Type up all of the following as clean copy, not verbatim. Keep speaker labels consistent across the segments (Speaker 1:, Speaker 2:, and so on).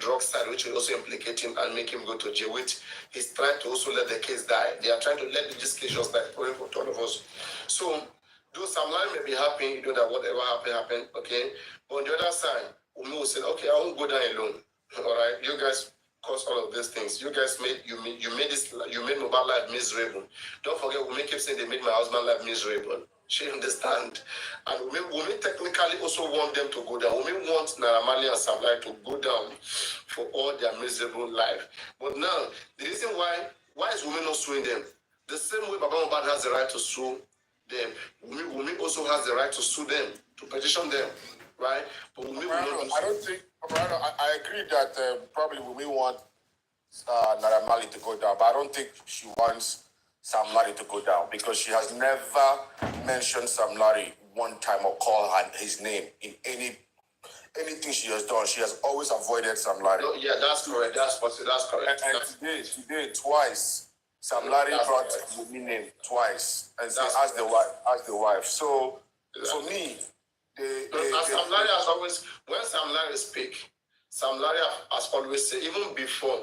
Speaker 1: drug side, which will also implicate him and make him go to jail, which he's trying to also let the case die. They are trying to let this case just like for all of us. So, though Sam Larry may be happy, that whatever happened, okay? But on the other side, Umi will say, okay, I won't go down alone. All right, you guys caused all of these things. You guys made Mohbad life miserable. Don't forget, Umi keep saying they made my husband life miserable. She understand. And Umi technically also want them to go down. Umi wants Naira Marley and Sam Larry to go down for all their miserable life. But now, the reason why is Umi not suing them? The same way Baba Mohbad has the right to sue them, Umi also has the right to sue them, to petition them, right? But Umi will not.
Speaker 2: I don't think. I agree that probably we want Naira Marley to go down, but I don't think she wants Sam Larry to go down because she has never mentioned Sam Larry one time or called his name in anything she has done. She has always avoided Sam Larry.
Speaker 1: No, yeah, that's correct. That's correct.
Speaker 2: And today, twice, Sam Larry brought the name twice and said, ask the wife. So for me.
Speaker 1: Sam Larry has always, when Sam Larry speak, Sam Larry has always said, even before,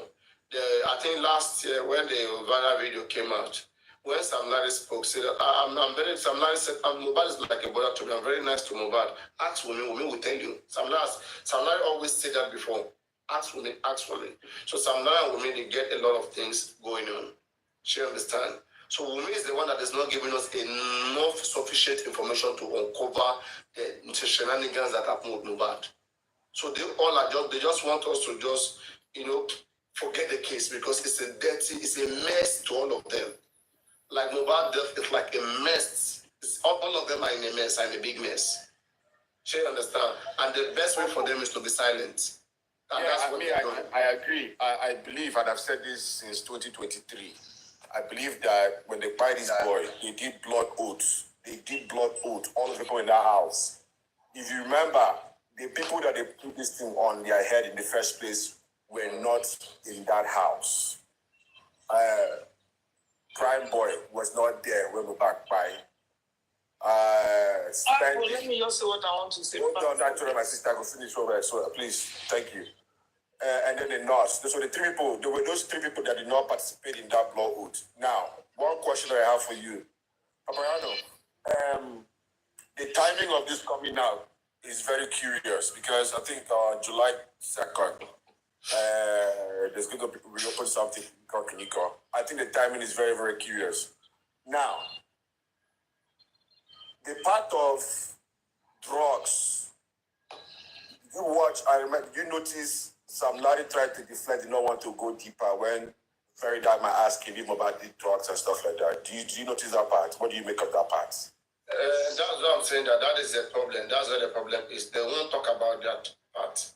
Speaker 1: I think last year when the viral video came out, when Sam Larry spoke, said, Sam Larry said, Mohbad is like a brother to me, I'm very nice to Mohbad. Ask for me, Wumi will tell you. Sam Larry always said that before. Ask for me, ask for me. So Sam Larry and Wumi, they get a lot of things going on. She understand? So Wumi is the one that is not giving us enough sufficient information to uncover the shenanigans that happen with Mohbad. So they just want us to just, forget the case because it's a mess to all of them. Like Mohbad death is like a mess. All of them are in a mess, are in a big mess. She understand? And the best way for them is to be silent. And
Speaker 2: I agree. I believe, and I've said this since 2023. I believe that when they buy this boy, they did blood oaths. All of the people in that house. If you remember, the people that they put this thing on their head in the first place were not in that house. Prime Boy was not there when we back by.
Speaker 3: Let me just say what I want to say.
Speaker 2: Hold on, I told my sister I could finish over, so please, thank you. And then the nurse. Those were the three people. There were those three people that did not participate in that blood oath. Now, one question that I have for you, Paparino, the timing of this coming out is very curious because I think July 2nd, there's going to be reopen something called Kiniko. I think the timing is very, very curious. Now, the part of drugs, you notice Sam Larry tried to deflect, did not want to go deeper when Very Dark might ask him about the drugs and stuff like that. Do you notice that part? What do you make of that part?
Speaker 1: That's what I'm saying, that is the problem. That's where the problem is. They won't talk about that part.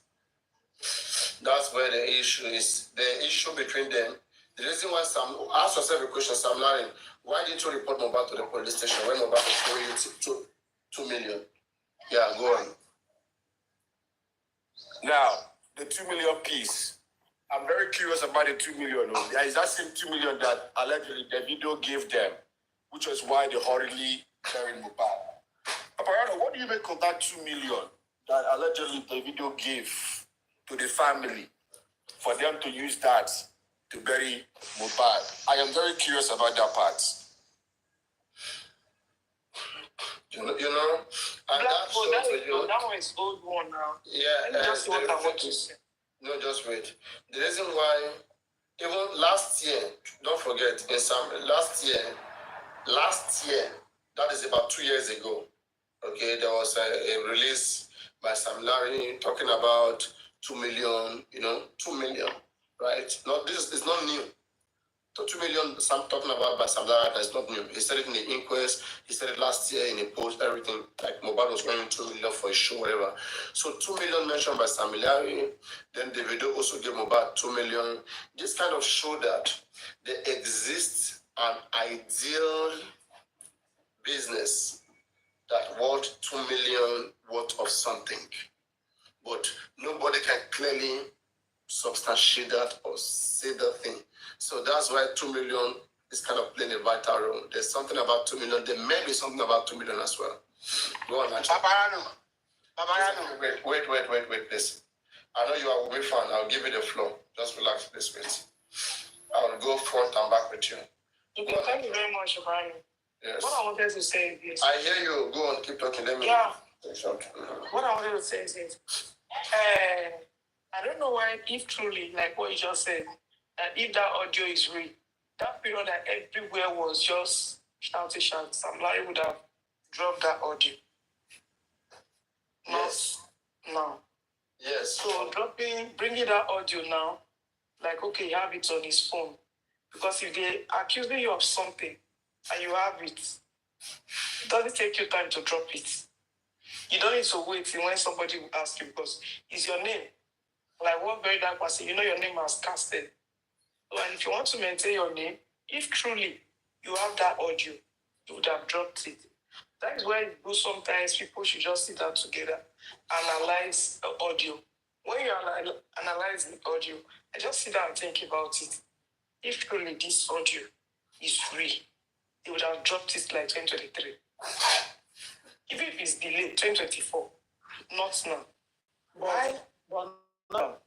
Speaker 1: That's where the issue is. The issue between them. The reason why ask yourself a question, Sam Larry, why didn't you report Mohbad to the police station when Mohbad was owing you 2 million? Yeah, go on.
Speaker 2: Now, the 2 million piece. I'm very curious about the 2 million. Is that same 2 million that allegedly the video gave them, which was why they hurriedly buried Mohbad? Paparino, what do you make of that 2 million that allegedly the video gave to the family for them to use that to bury Mohbad? I am very curious about that part.
Speaker 1: And that
Speaker 3: one is old one now.
Speaker 1: Yeah,
Speaker 3: just what I want to say.
Speaker 1: No, just wait. The reason why, even last year, don't forget, last year, that is about 2 years ago, okay, there was a release by Sam Larry talking about 2 million, 2 million, right? This is not new. So 2 million, talking about by Sam Larry, that's not new. He said it in the inquest, he said it last year in a post, everything, like Mohbad was earning 2 million for a show, whatever. So 2 million mentioned by Sam Larry, then the video also gave Mohbad 2 million. This kind of show that there exists an ideal business that worth 2 million worth of something. But nobody can clearly substantiate that or say that thing. So that's why 2 million is kind of playing a vital role. There's something about 2 million. There may be something about 2 million as well. Go on,
Speaker 3: Paparino.
Speaker 1: Wait, please. I know you are Wumi fan. I'll give you the floor. Just relax, please, wait. I'll go front and back with you.
Speaker 3: Okay, thank you very much, Paparino.
Speaker 1: Yes.
Speaker 3: What I wanted to say is...
Speaker 1: I hear you. Go on, keep talking. Let me...
Speaker 3: Yeah.
Speaker 1: Short.
Speaker 3: What I wanted to say is this. I don't know why, if truly, like what you just said, that if that audio is real, that period that everywhere was just shouting, Sam Larry would have dropped that audio.
Speaker 1: Yes.
Speaker 3: No.
Speaker 1: Yes.
Speaker 3: So bringing that audio now, like, okay, you have it on his phone. Because if they accusing you of something and you have it, it doesn't take you time to drop it. You don't need to wait when somebody will ask you because it's your name. Like one very dark person, you know your name has casted. So, and if you want to maintain your name, if truly you have that audio, you would have dropped it. That is why you do sometimes people should just sit down together, analyze the audio. When you analyze the audio, I just sit down and think about it. If truly this audio is real, they would have dropped it like 2023. Even if it's delayed, 2024, not now.
Speaker 4: Why? But now,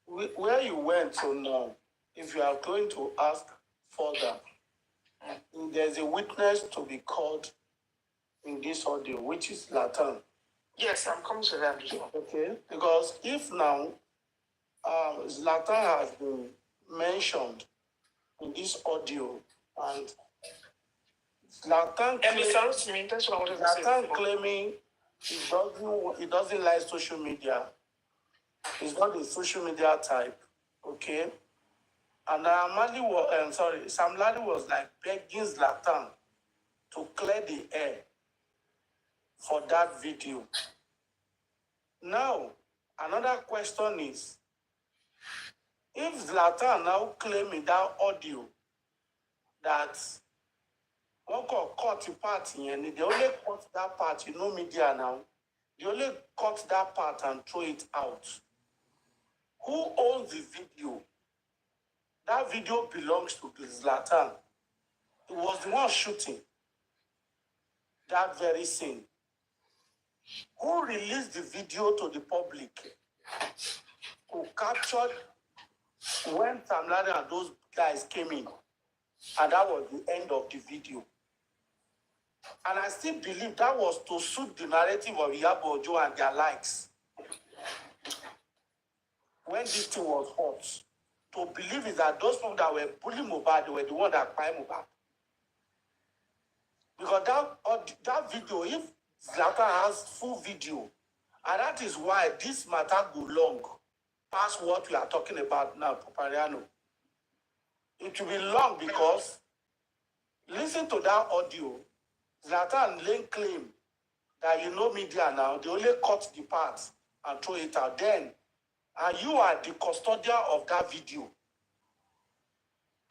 Speaker 4: where you went to now, if you are going to ask further, there's a witness to be called in this audio, which is Zlatan.
Speaker 3: Yes, I'm coming to that.
Speaker 4: Okay, because if now Zlatan has been mentioned in this audio, and Zlatan claiming he doesn't like social media. He's not a social media type. Okay. And Sam Larry was like begging Zlatan to clear the air for that video. Now, another question is, if Zlatan now claiming that audio that one could cut the part and they only cut that part, media now, they only cut that part and throw it out. Who owns the video? That video belongs to Zlatan. He was the one shooting that very scene. Who released the video to the public? Who captured when Sam Larry and those guys came in? And that was the end of the video. And I still believe that was to suit the narrative of Iyabo Ojo and their likes. When this thing was hot, to believe is that those people that were bullying Mohbad were the ones that cried Mohbad. Because that video, if Zlatan has full video, and that is why this matter go long, past what we are talking about now, Paparino. It will be long because, listen to that audio, Zlatan laying claim that media now, they only cut the part and throw it out. Then, and you are the custodian of that video.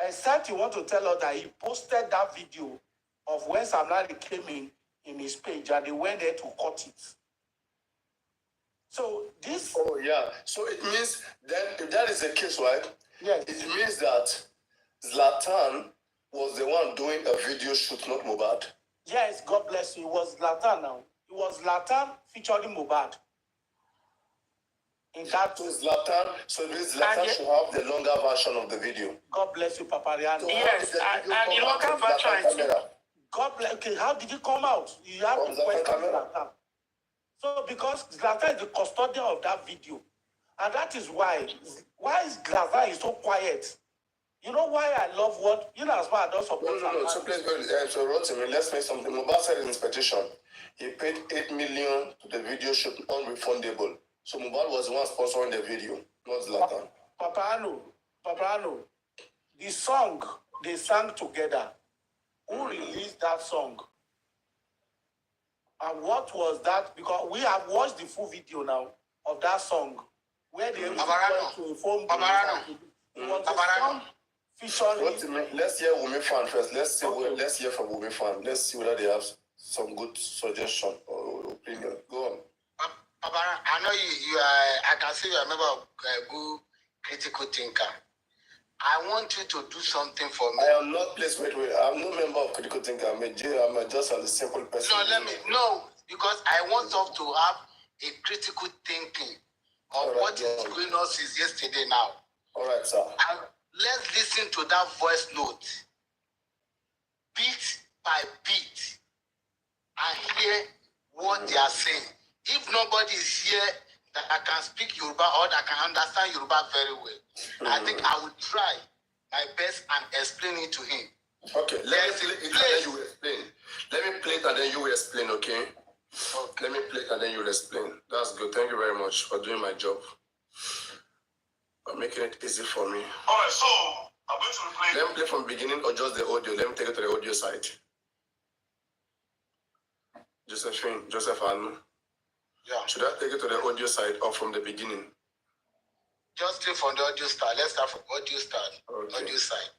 Speaker 4: Except you want to tell us that he posted that video of when Sam Larry came in his page and they went there to cut it. So this...
Speaker 1: Oh, yeah. So it means then, if that is the case, right?
Speaker 4: Yes.
Speaker 1: It means that Zlatan was the one doing a video shoot, not Mohbad.
Speaker 4: Yes, God bless you. It was Zlatan now. It was Zlatan featuring Mohbad. In that
Speaker 1: so Zlatan should have the longer version of the video.
Speaker 4: God bless you, Paparino.
Speaker 3: So yes, and the longer version.
Speaker 4: God bless. Okay, how did it come out? You have to question Zlatan. So because Zlatan is the custodian of that video, and that is why is Zlatan is so quiet. You know why I love what as well. I don't support.
Speaker 1: No. So please, Rotimi, let's make something. Mohbad said in his petition, he paid 8 million to the video shoot, unrefundable. So Mohbad was the one sponsoring the video, not Zlatan.
Speaker 4: Paparino, the song they sang together, who released that song? And what was that? Because we have watched the full video now of that song, where they went to inform
Speaker 2: Paparino.
Speaker 4: featuring...
Speaker 1: Let's hear Wumi fan first. Let's hear from Wumi fan. Let's see whether they have some good suggestion or opinion. Go on.
Speaker 5: I know you are, I can see you're a member of good critical thinker. I want you to do something for me.
Speaker 1: I am not, please wait. I'm no member of critical thinker. I'm just a simple person.
Speaker 5: No, because I want us to have a critical thinking
Speaker 1: All right,
Speaker 5: what is going on since yesterday now.
Speaker 1: All right, sir.
Speaker 5: And let's listen to that voice note, beat by beat, and hear what they are saying. If nobody is here that can speak Yoruba or that can understand Yoruba very well, I think I will try my best and explain it to him.
Speaker 1: Okay, let me play it and then you will explain. Let me play it and then you will explain, okay? Let me play it and then you will explain. That's good. Thank you very much for doing my job. For making it easy for me.
Speaker 6: All right, so I'm going to replay.
Speaker 1: Let me play from beginning or just the audio. Let me take it to the audio side. Joseph Anu.
Speaker 5: Yeah.
Speaker 1: Should I take it to the audio side or from the beginning?
Speaker 5: Just take from the audio start. Let's start from audio start.
Speaker 1: Okay.
Speaker 5: Audio side.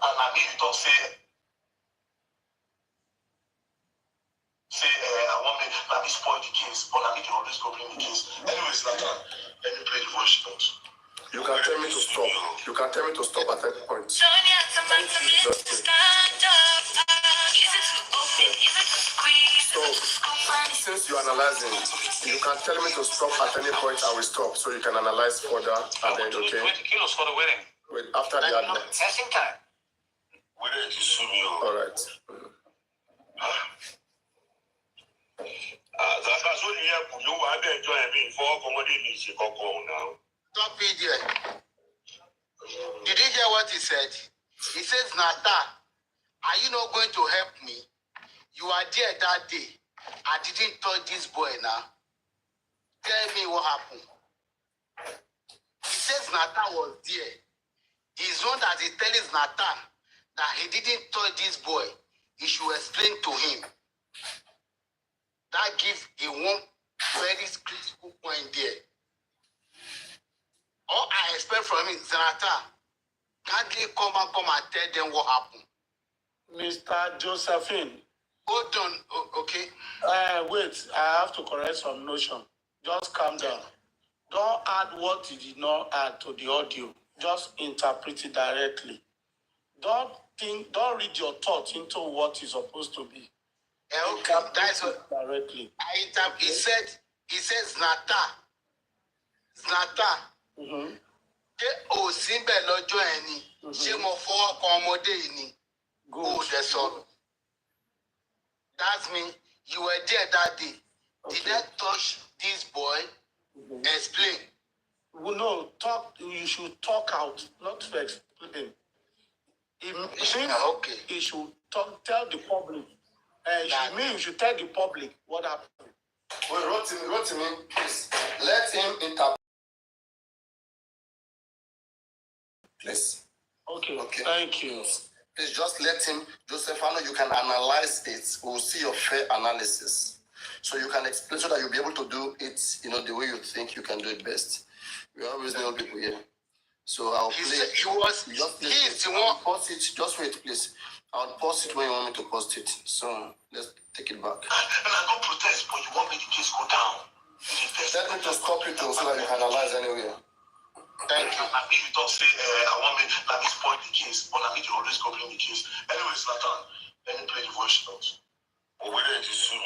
Speaker 6: And I need to talk, say, I want me to spoil the case, but I need to always go bring the case. Anyways, Zlatan, let me play the voice note.
Speaker 1: You can tell me to stop. You can tell me to stop at any point. So, since you're analyzing, you can tell me to stop at any point. I will stop so you can analyze further and then, okay?
Speaker 6: 20 kilos for the wedding.
Speaker 1: Wait, after the advert.
Speaker 6: Testing time. Wedding is soon.
Speaker 1: All right.
Speaker 6: Zlatan, so you have been enjoying me for accommodating me now.
Speaker 5: Stop it there. Did you hear what he said? He says, Nata, are you not going to help me? You are there that day. I didn't touch this boy now. Tell me what happened. He says Nata was there. He's not that he tells Nata that he didn't touch this boy. He should explain to him. That gives a one very critical point there. All I expect from him is Nata, can't they come and tell them what happened?
Speaker 4: Mr. Josephine.
Speaker 5: Hold on, okay.
Speaker 4: Wait, I have to correct some notion. Just calm down. Don't add what you did not add to the audio. Just interpret it directly. Don't read your thoughts into what is supposed to be.
Speaker 5: Okay, that's what
Speaker 4: directly.
Speaker 5: He says Nata. Ṣé o sí bẹ́ẹ̀ lọ́jọ́ ẹ̀ ni? Ṣé mo fọwọ́ kan ọmọdé yìí ni? Go the son. That's me. You were there that day. Okay. Did I touch this boy? Explain.
Speaker 4: Well, no, you should talk out, not to explain.
Speaker 5: Okay.
Speaker 4: You should tell the public. You should tell the public what happened.
Speaker 1: Well, Rotimi, please, let him interpret. Please.
Speaker 4: Okay, thank you.
Speaker 1: Please just let him, Joseph, I know you can analyze it. We'll see your fair analysis. So you can explain so that you'll be able to do it, the way you think you can do it best. We always know people here. So I'll play.
Speaker 5: He's the one.
Speaker 1: Pause it. Just wait, please. I'll pause it when you want me to pause it. So let's take it back.
Speaker 6: And I don't protest, but you want me to case go down.
Speaker 1: Let me to stop it so that you can analyze anywhere.
Speaker 5: Thank you.
Speaker 6: I need to talk, say, I want me to spoil the case, but I need to always go bring the case. Anyways, Zlatan, let me play the voice note. Oh, whether it is soon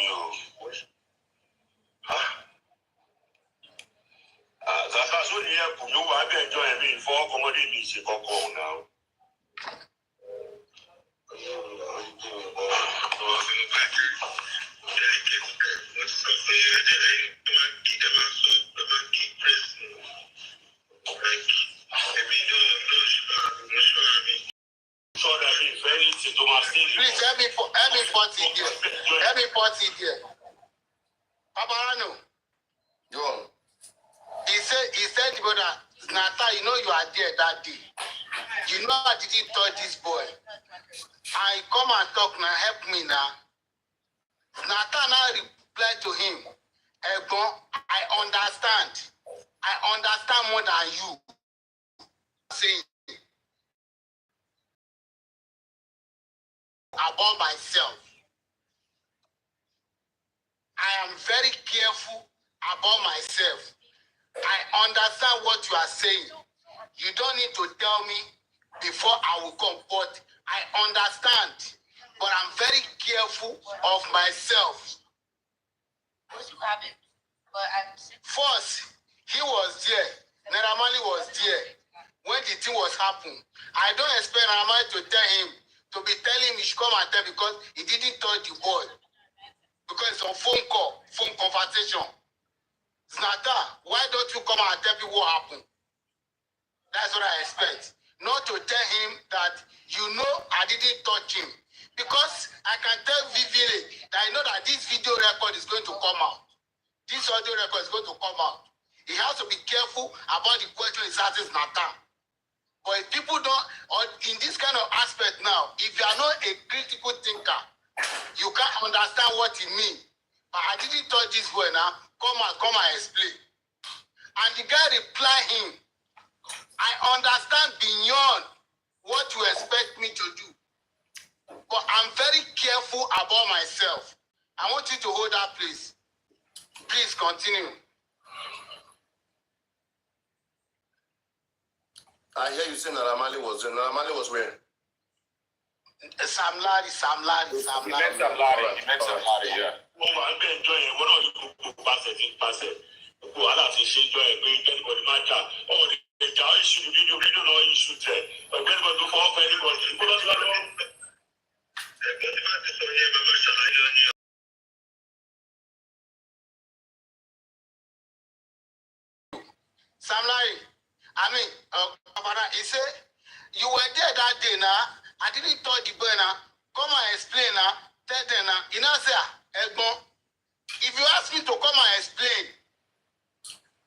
Speaker 6: or Zlatan, so you have been enjoying me for accommodating me now.
Speaker 5: Please help me put it there. Help me put it there. Paparino.
Speaker 1: Go on.
Speaker 5: He said, brother, Nata, you know you are there that day. You know I didn't touch this boy. I come and talk now, help me now. Nata now replied to him, Egbon, I understand. I understand more than you. Saying about myself. I am very careful about myself. I understand what you are saying. You don't need to tell me before I will come, but I understand. But I'm very careful of myself. What you have it? But first, he was there. Naira Marley was there when the thing was happening. I don't expect Naira Marley to tell him, to be telling him he should come and tell because he didn't touch the boy. Because it's a phone call, phone conversation. Zlatan, why don't you come and tell people what happened? That's what I expect. Not to tell him that, I didn't touch him. Because I can tell vividly that I know that this video record is going to come out. This audio record is going to come out. He has to be careful about the question he's asking Zlatan. But if people don't, or in this kind of aspect now, if you are not a critical thinker, you can't understand what it means. But I didn't touch this boy now. Come and explain. And the guy replied him, I understand beyond what you expect me to do. But I'm very careful about myself. I want you to hold that place. Please continue.
Speaker 1: I hear you say Naira Marley was there. Naira Marley was where?
Speaker 2: Sam Larry. He meant Sam Larry, yeah.
Speaker 6: Mo wà ń bẹ̀ ẹjọ́ yẹn, wọ́n náà ní gbogbo pàṣẹ. Gbogbo wàhálà ti ṣe ẹjọ́ yẹn pé kẹ́nìbọ̀dì máa jà. Ọ̀hún ni ìjà ìṣù fídíò náà ìṣù tẹ̀. Ọ̀gbẹ́nìbọ̀dì tó fọwọ́ pẹ́ níbọ̀dì. Kó lọ́sí wá lọ́wọ́. Ẹgbẹ́ tí máa ti sọ yẹn, bàbá ṣàlàyé ọ ní
Speaker 5: Sam Larry, Paparino, he said, you were there that day now. I didn't touch the boy now. Come and explain now. Tell them now. You know, say, Egbon, if you ask me to come and explain,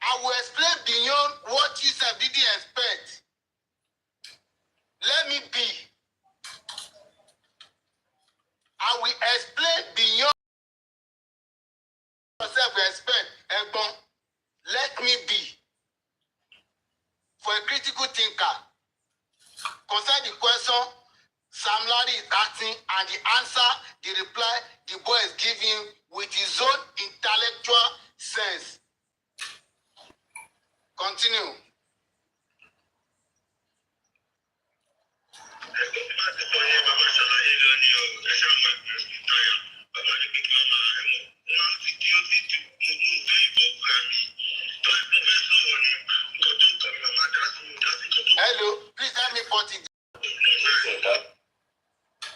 Speaker 5: I will explain beyond what you said didn't expect. Let me be. I will explain beyond yourself expect. Egbon, let me be. For a critical thinker, concerning the question Sam Larry is asking and the answer, the reply the boy is giving with his own intellectual sense. Continue. Hello, please let me put it.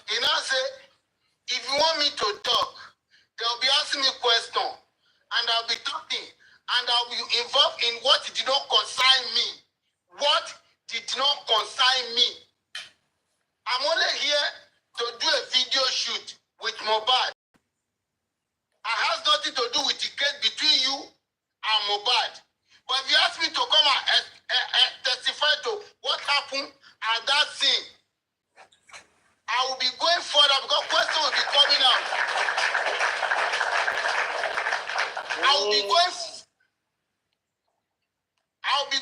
Speaker 5: He now say, if you want me to talk, they'll be asking me question, and I'll be talking, and I'll be involved in what did not concern me. What did not concern me? I'm only here to do a video shoot with Mohbad. I has nothing to do with the case between you and Mohbad. But if you ask me to come and testify to what happened at that scene, I will be going further because questions will be coming out. I'll be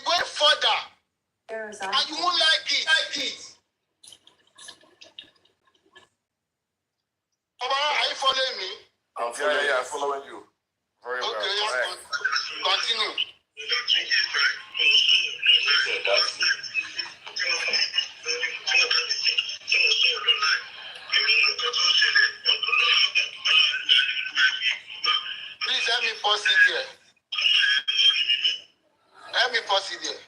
Speaker 5: going further. And you won't like it. Are you following me?
Speaker 2: I'm following you. I'm following you. Very well.
Speaker 5: Okay, yes, continue. Please let me pause it here.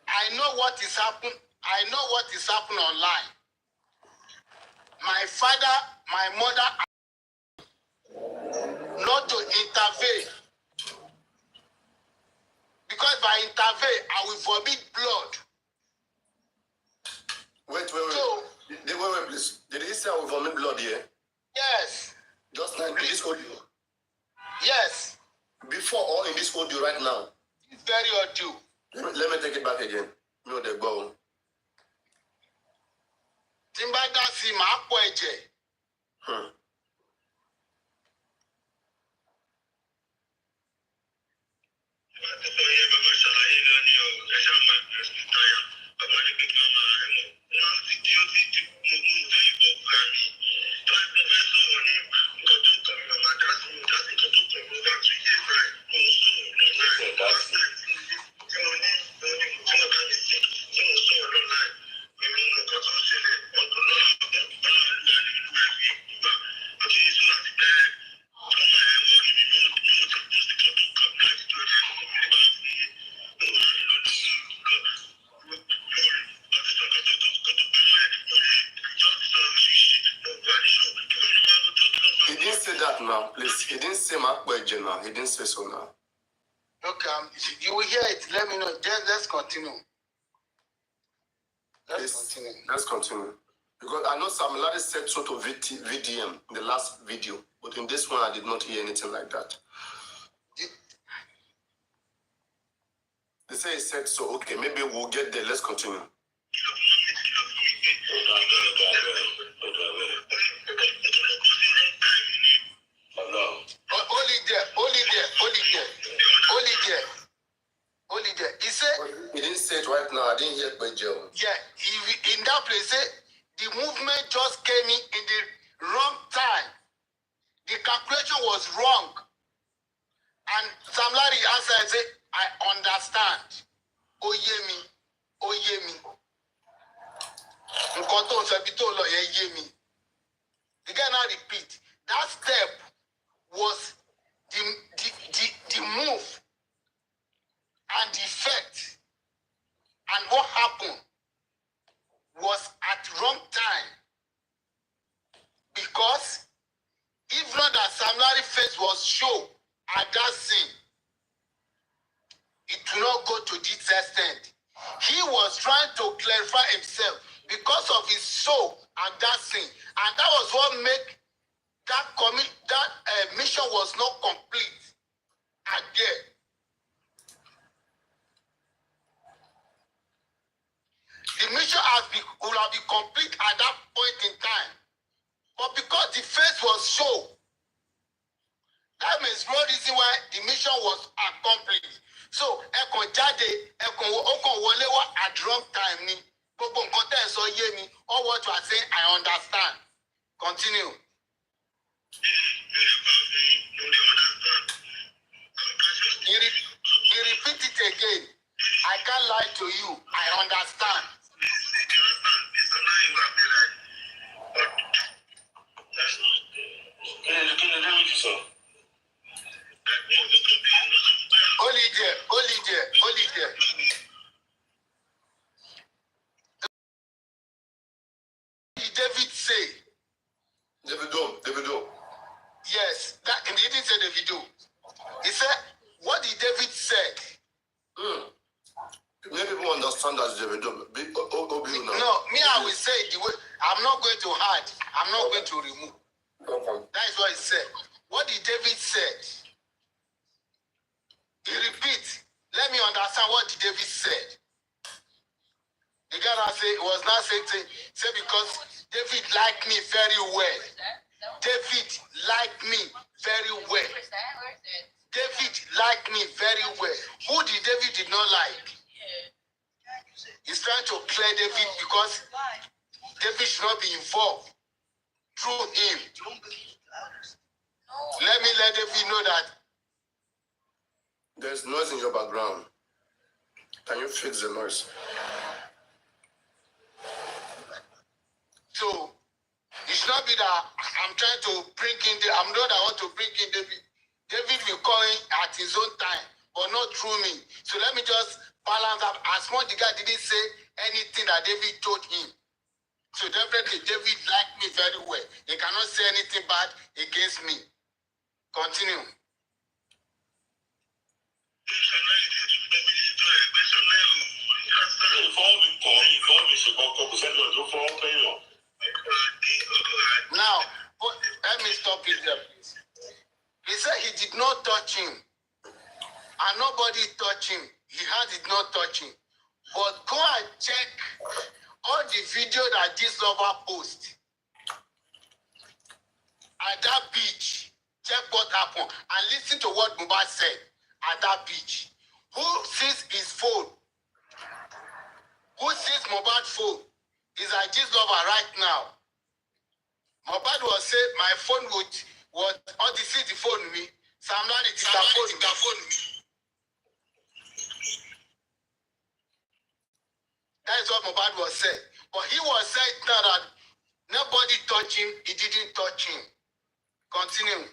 Speaker 5: I know what is happening. I know what is happening online. My father, my mother, not to intervene. Because if I intervene, I will forbid blood.
Speaker 1: Wait, please. Did he say I will vomit blood here?
Speaker 5: Yes.
Speaker 1: Just like in this audio?
Speaker 5: Yes.
Speaker 1: Before or in this audio right now?
Speaker 5: It's very audio.
Speaker 1: Let me take it back again. No, they go.
Speaker 5: Timbaga si ma po eje.
Speaker 1: He didn't say Makweje now. He didn't say so now.
Speaker 5: Okay, you will hear it. Let me know. Just let's continue.
Speaker 1: Let's continue. Because I know Sam Larry said so to VDM in the last video, but in this one I did not hear anything like that. They say he said so. Okay, maybe we'll get there. Let's continue.
Speaker 5: He said,
Speaker 1: he didn't say it right now. I didn't hear Kweje.
Speaker 5: Yeah, in that place, the movement just came in the wrong time. The calculation was wrong. And Sam Larry answered and said, I understand. Oyemi. The guy now repeat. That step was the move and the effect. And what happened was at wrong time. Because if not that Sam Larry's face was shown at that scene, it will not go to this extent. He was trying to clarify himself because of his soul at that scene. And that was what made that mission was not complete again. The mission would have been complete at that point in time. But because the face was shown, that means no reason why the mission was accomplished. So, Ekon Jade, Ekon Wolewa at wrong time ni. Gbogbo nǹkan tẹ́ ẹ sọ yé mi. All what you are saying, I understand. Continue. He repeat it again. I can't lie to you. I understand. Olije. What did David say?
Speaker 1: Davido.
Speaker 5: Yes, he didn't say Davido. He said, what did David said?
Speaker 1: Many people understand that Davido.
Speaker 5: No, me, I will say it the way. I'm not going to hide. I'm not going to remove.
Speaker 1: Okay.
Speaker 5: That is what he said. What did David said? He repeats. Let me understand what David said. The guy that was not saying, say because David liked me very well. David liked me very well. David liked me very well. Who did David did not like? He's trying to clear David because David should not be involved through him. Let me let David know that.
Speaker 1: There's noise in your background. Can you fix the noise?
Speaker 5: So, it should not be that I'm trying to bring in I'm not I want to bring in David. David will call in at his own time, but not through me. So let me just balance up. As much the guy didn't say anything that David told him. So definitely David liked me very well. He cannot say anything bad against me. Continue. Now, let me stop it there, please. He said he did not touch him. And nobody touched him. He had it not touch him. But go and check all the video that this lover post at that beach. Check what happened and listen to what Mohbad said at that beach. Who sees his phone? Who sees Mohbad's phone? Is like this lover right now. Mohbad was saying my phone was all the see the phone me. Sam Larry is the phone me. That is what Mohbad was saying. But he was saying now that nobody touched him, he didn't touch him. Continue.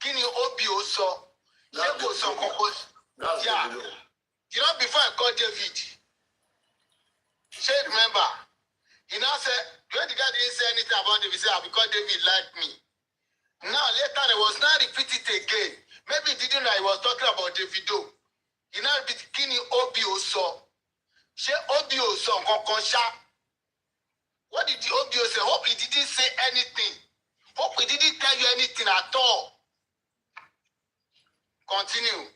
Speaker 5: Kini Obio saw.
Speaker 1: That's the
Speaker 5: Yeah.
Speaker 1: video.
Speaker 5: You know, before I called David, say remember, he now said, when the guy didn't say anything about David, he said, because David liked me. Now, later, he was not repeat it again. Maybe he didn't know he was talking about Davido. He now repeat, Kini Obio saw. Say Obio saw, Konkonsha. What did the Obio say? Hope he didn't say anything. Hope he didn't tell you anything at all. Continue.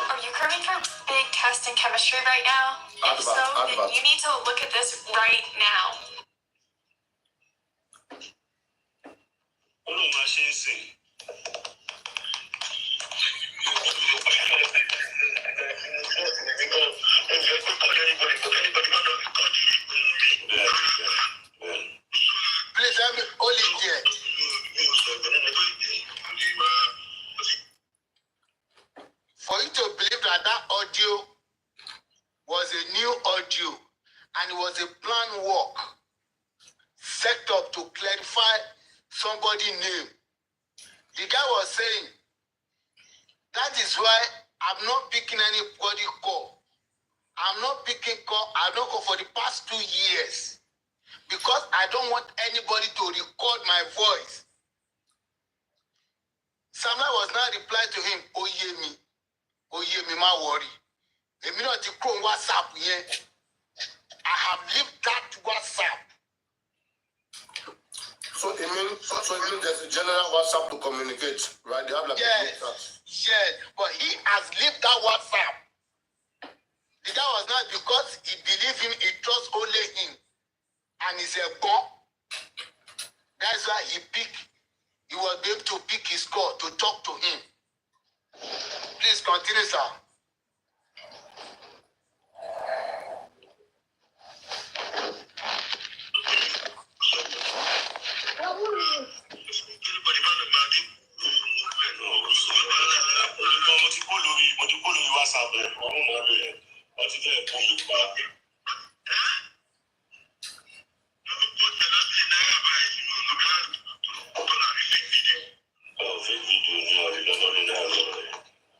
Speaker 7: Are you craving for big test in chemistry right now? If so, then you need to look at this right now.
Speaker 5: Please let me hold it there. For you to believe that that audio was a new audio and it was a planned work set up to clarify somebody's name. The guy was saying, that is why I'm not picking anybody call. I'm not picking call. I don't call for the past 2 years because I don't want anybody to record my voice. Samuel was now replying to him, Oyemi, ma worry. Èmi náà ti kúrò WhatsApp yẹn. I have left that WhatsApp.
Speaker 1: So it means there's a general WhatsApp to communicate, right? They have like a group chat.
Speaker 5: Yes, but he has left that WhatsApp. The guy was not because he believed him, he trusts only him. And he's a god. That's why he was able to pick his call to talk to him. Please continue, sir.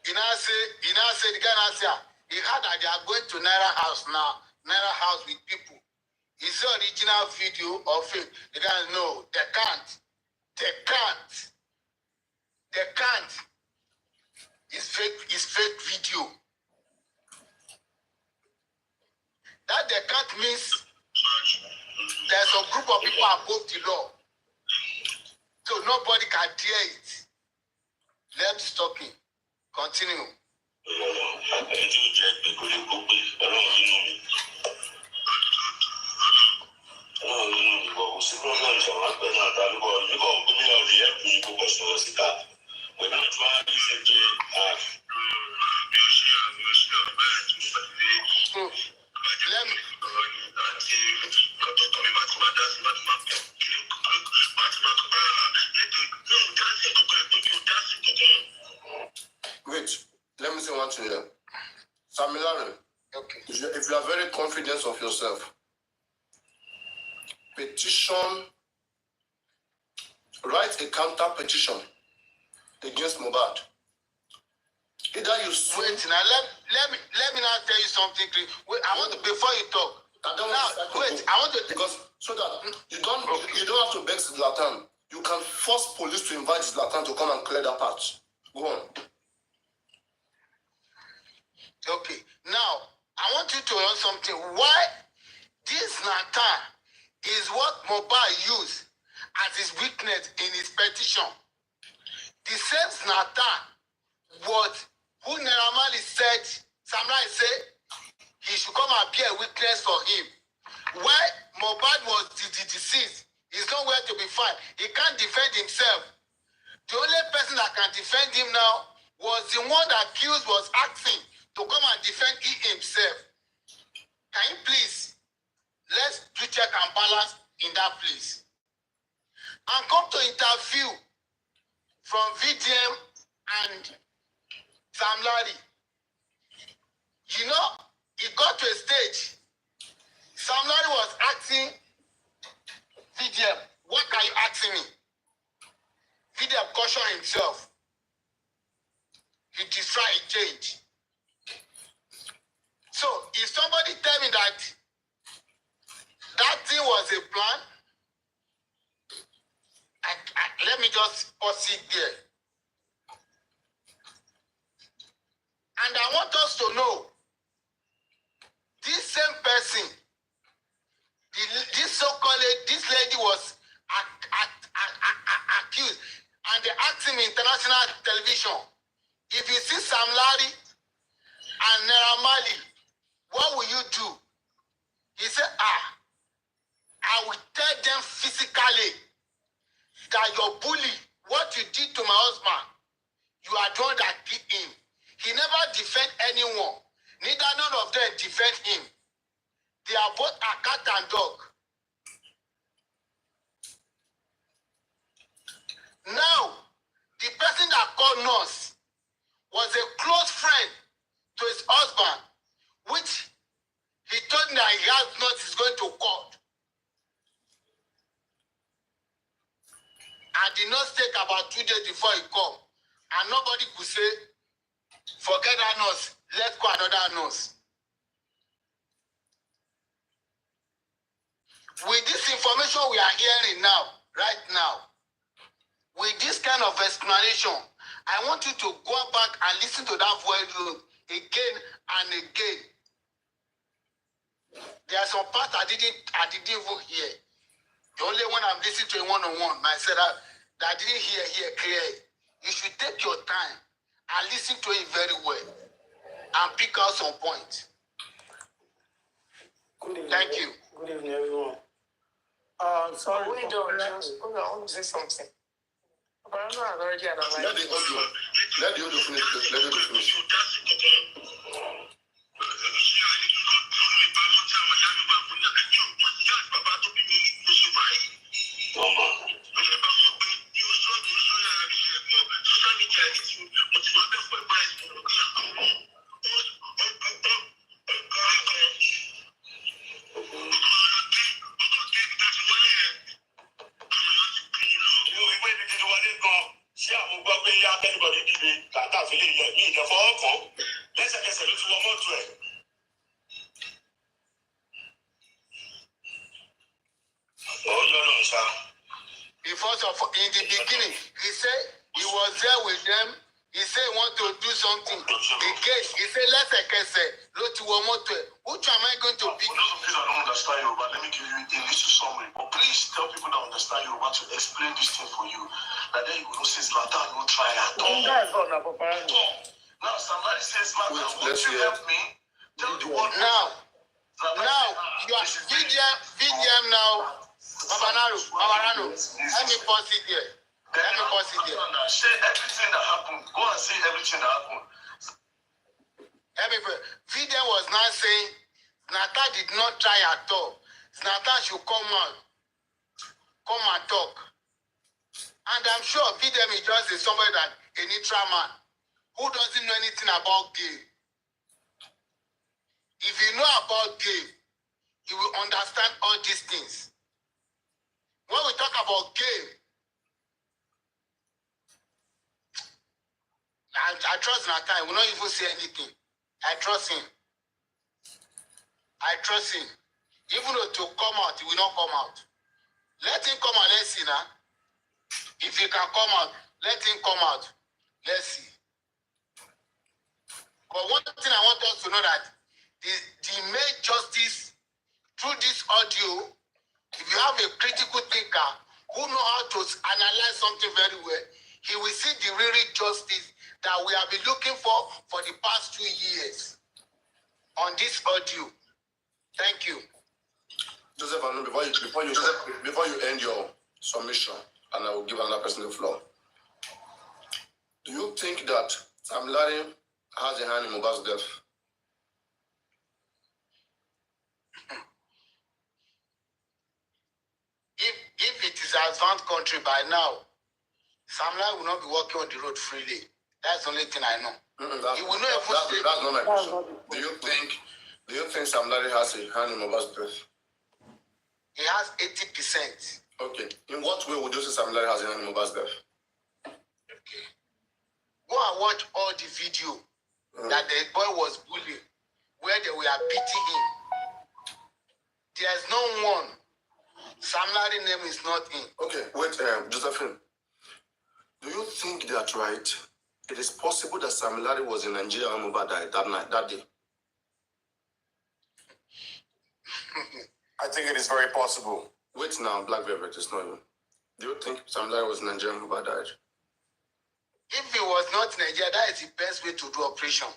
Speaker 5: He now said, the guy now said, he heard that they are going to Naira house now, Naira house with people. Is the original video of it? The guy, no, they can't. They can't. They can't. It's fake video. That they can't means there's a group of people above the law. So nobody can dare it. Let's talking. Continue.
Speaker 1: Wait, let me say one thing here. Samilare,
Speaker 5: Okay.
Speaker 1: if you are very confident of yourself, write a counter petition against Mohbad. Either you sue.
Speaker 5: Wait, now let me now tell you something. Wait, I want to before you talk. I want to
Speaker 1: because so that you don't have to beg Zlatan. You can force police to invite Zlatan to come and clear that part. Go on.
Speaker 5: Okay. Now I want you to learn something. Why this Zlatan is what Mohbad used as his weakness in his petition. The same Zlatan was who Naramali said, Samurai said, he should come and be a witness for him. Where Mohbad was deceased, he's nowhere to be found. He can't defend himself. The only person that can defend him now was the one that accused was asking to come and defend himself. Can you please, let's do check and balance in that place. And come to interview from VDM and Sam Larry. You know, it got to a stage. Sam Larry was asking VDM, what are you asking me? VDM cautioned himself. He destroyed, he changed. So if somebody tell me that thing was a plan, let me just pause it there. And I want us to know, this same person, this this lady was accused, and they asked him in international television, if you see Sam Larry and Naira Marley, what will you do? He said, I will tell them physically that your bully, what you did to my husband, you are the one that did him. He never defend anyone. Neither none of them defend him. They are both a cat and dog. Now, the person that called nurse was a close friend to his husband, which he told me that he has nurse is going to court. And the nurse take about 2 days before he come. And nobody could say, forget that nurse, let's go another nurse. With this information we are hearing now, right now, with this kind of explanation, I want you to go back and listen to that voice again and again. There are some parts I didn't even hear. The only one I'm listening to a one-on-one, myself, that I didn't hear clearly. You should take your time and listen to it very well and pick out some points.
Speaker 4: Good evening.
Speaker 5: Thank you.
Speaker 4: Good evening, everyone. Sorry.
Speaker 3: Wait, hold on, I want to say something. Paparino has already analyzed.
Speaker 1: Let the audio finish. Let the audio finish. In the beginning, he said he was there with them. He said he want to do something. Again, he said, let's say, which am I going to be?
Speaker 6: For those of you that don't understand Yoruba, let me give you a little summary. But please tell people that understand Yoruba to explain this thing for you. That then you will say Zlatan no try at all. Now, somebody says Zlatan, won't you help me? Tell the world.
Speaker 5: Now, you are VDM now. Paparino, let me pause it here.
Speaker 6: Say everything that happened. Go and say everything that happened.
Speaker 5: VDM was not saying Zlatan did not try at all. Zlatan should come and talk. And I'm sure VDM is just somebody that a neutral man who doesn't know anything about game. If you know about game, you will understand all these things. When we talk about game, I trust Zlatan. He will not even say anything. I trust him. Even though to come out, he will not come out. Let him come and let's see now. If he can come out, let him come out. Let's see. But one thing I want us to know that the main justice through this audio, if you have a critical thinker who know how to analyze something very well, he will see the real justice that we have been looking for the past 2 years. on this audio. Thank you.
Speaker 1: Joseph, before you end your submission, and I will give another person the floor. Do you think that Sam Larry has a hand in Mohbad's death?
Speaker 5: If it is an advanced country by now, Sam Larry will not be walking on the road freely. That's the only thing I know.
Speaker 1: That's not my question. Do you think Sam Larry has a hand in Mohbad's death?
Speaker 5: He has 80%.
Speaker 1: Okay. In what way would you say Sam Larry has a hand in Mohbad's death?
Speaker 5: Okay. Go and watch all the video that the boy was bullying, where they were beating him. There's no one. Sam Larry's name is not in.
Speaker 1: Okay, wait, Josephine. Do you think that's right? It is possible that Sam Larry was in Nigeria when Mohbad died that day.
Speaker 2: I think it is very possible.
Speaker 1: Wait now, Black Velvet is not you. Do you think Sam Larry was in Nigeria when Mohbad died?
Speaker 5: If he was not in Nigeria, that is the best way to do operation.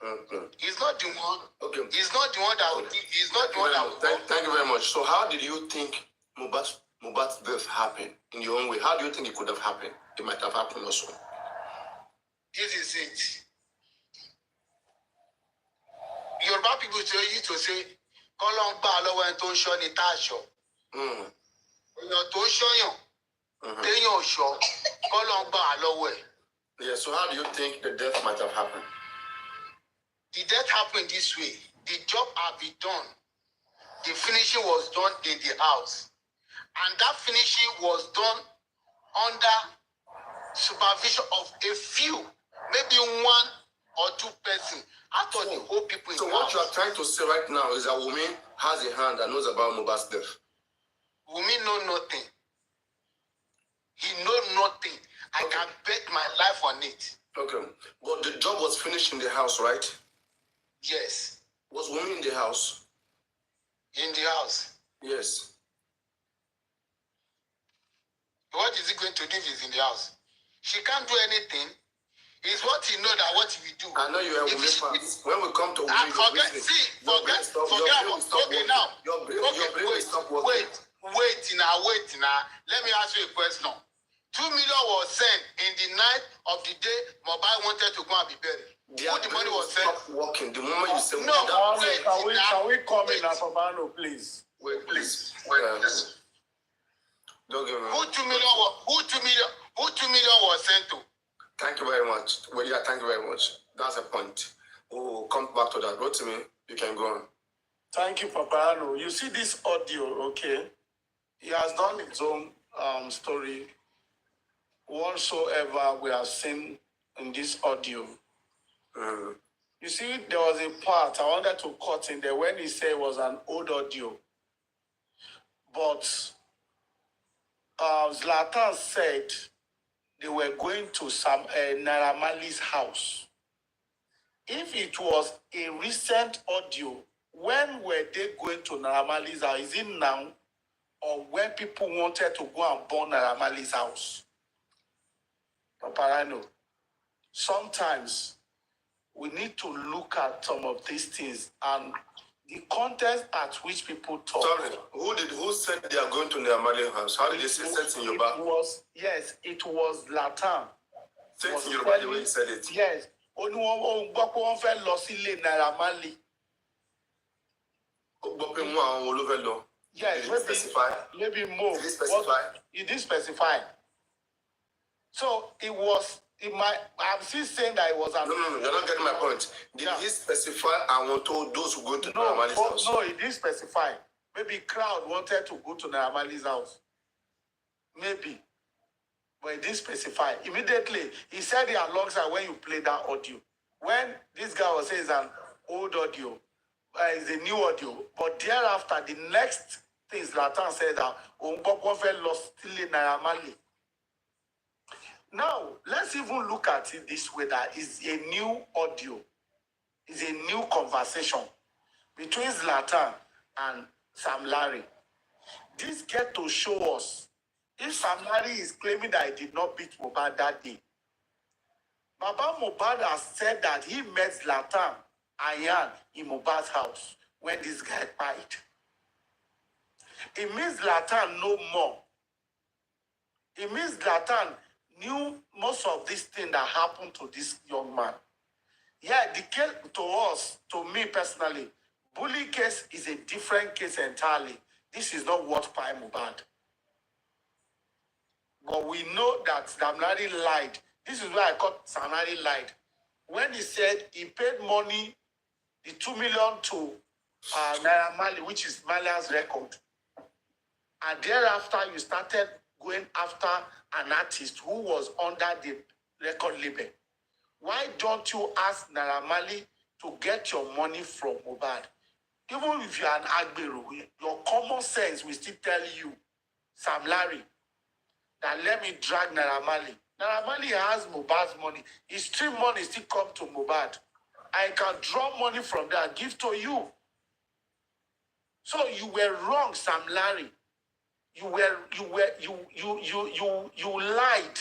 Speaker 1: Okay.
Speaker 5: He's not the one.
Speaker 1: Okay.
Speaker 5: He's not the one that would. He's not the one that would.
Speaker 1: Thank you very much. So, how did you think Mohbad's death happened in your own way? How do you think it could have happened? It might have happened also.
Speaker 5: This is it. Yoruba people used to say, "Kolong ba lowo en to n so ni ta so." Èèyàn tó ṣọ́yàn, téèyàn ò ṣọ́, Kolong ba lowo e.
Speaker 1: Yeah. So, how do you think the death might have happened?
Speaker 5: The death happened this way. The job had been done. The finishing was done in the house. And that finishing was done under supervision of a few, maybe one or two persons out of the whole people in
Speaker 1: So
Speaker 5: the
Speaker 1: what
Speaker 5: house.
Speaker 1: you are trying to say right now is that Wumi has a hand that knows about Mohbad's death.
Speaker 5: Wumi know nothing. He know nothing. I can bet my life on it.
Speaker 1: Okay. But the job was finished in the house, right?
Speaker 5: Yes.
Speaker 1: Was Wumi in the house?
Speaker 5: In the house.
Speaker 1: Yes.
Speaker 5: What is he going to do if he's in the house? She can't do anything. It's what he know that what he will do.
Speaker 1: I know you are Wumi fans. When we come to Wumi,
Speaker 5: Forget now.
Speaker 1: Your brain will stop working.
Speaker 5: Wait now. Let me ask you a question. 2 million was sent in the night of the day Mohbad wanted to go and be buried. What the money was sent?
Speaker 1: Stop working. The moment you say
Speaker 5: No,
Speaker 4: Can we come in as Paparino, please?
Speaker 1: Wait, please. Don't give me.
Speaker 5: Who 2 million was sent to?
Speaker 1: Thank you very much. Well, yeah, thank you very much. That's a point. We'll come back to that. Go to me. You can go on.
Speaker 4: Thank you, Paparino. You see this audio, okay? He has done his own story. Whatsoever we have seen in this audio. You see, there was a part I wanted to cut in there when he said it was an old audio. But Zlatan said they were going to some Naira Marley's house. If it was a recent audio, when were they going to Naira Marley's house? Is it now or when people wanted to go and burn Naira Marley's house? Paparino, sometimes we need to look at some of these things and the context at which people talk.
Speaker 1: Sorry, who said they are going to Naira Marley's house? How did they say it in Yoruba?
Speaker 4: It was Zlatan.
Speaker 1: Say it in Yoruba the way he said it.
Speaker 4: Yes. Only one fẹ́ lọ sílé Naira Marley. Yes, maybe more.
Speaker 1: Did he specify?
Speaker 4: He did specify. So it was. I'm still saying that it was an.
Speaker 1: No, you're not getting my point. Did he specify and told those who go to Naira Marley's house?
Speaker 4: No, he didn't specify. Maybe crowd wanted to go to Naira Marley's house. Maybe. But he didn't specify. Immediately, he said it alongside when you play that audio. When this guy was saying it's an old audio, it's a new audio. But thereafter, the next thing Zlatan said that Ongbokwe lost still Naira Marley. Now, let's even look at it this way, that is a new audio. It's a new conversation between Zlatan and Sam Larry. This get to show us if Sam Larry is claiming that he did not beat Mohbad that day. Baba Mohbad has said that he met Zlatan iron in Mohbad's house when this guy died. It means Zlatan know more. It means Zlatan knew most of these things that happened to this young man. Yeah, the case to us, to me personally, bully case is a different case entirely. This is not what Pai Mohbad. But we know that Samlari lied. This is why I caught Samlari lied. When he said he paid money, the 2 million to Naira Marley, which is Malia's record. And thereafter, you started going after an artist who was under the record label. Why don't you ask Naira Marley to get your money from Mohbad? Even if you're an Agbero, your common sense will still tell you, Sam Larry, that let me drag Naira Marley. Naira Marley has Mohbad's money. His stream money still come to Mohbad. I can draw money from that, give to you. So you were wrong, Sam Larry. You lied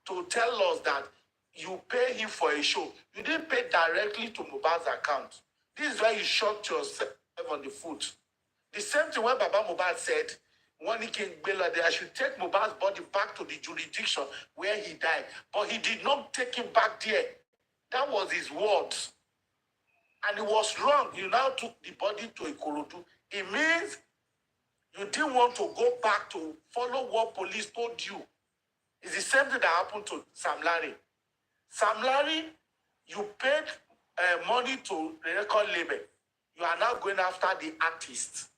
Speaker 4: to tell us that you pay him for a show. You didn't pay directly to Mohbad's account. This is why you shot yourself on the foot. The same thing when Baba Mohbad said, when he came Bela, I should take Mohbad's body back to the jurisdiction where he died. But he did not take him back there. That was his words. And it was wrong. You now took the body to Ikorodu. It means you didn't want to go back to follow what police told you. It's the same thing that happened to Sam Larry. Sam Larry, you paid money to the record label. You are now going after the artist.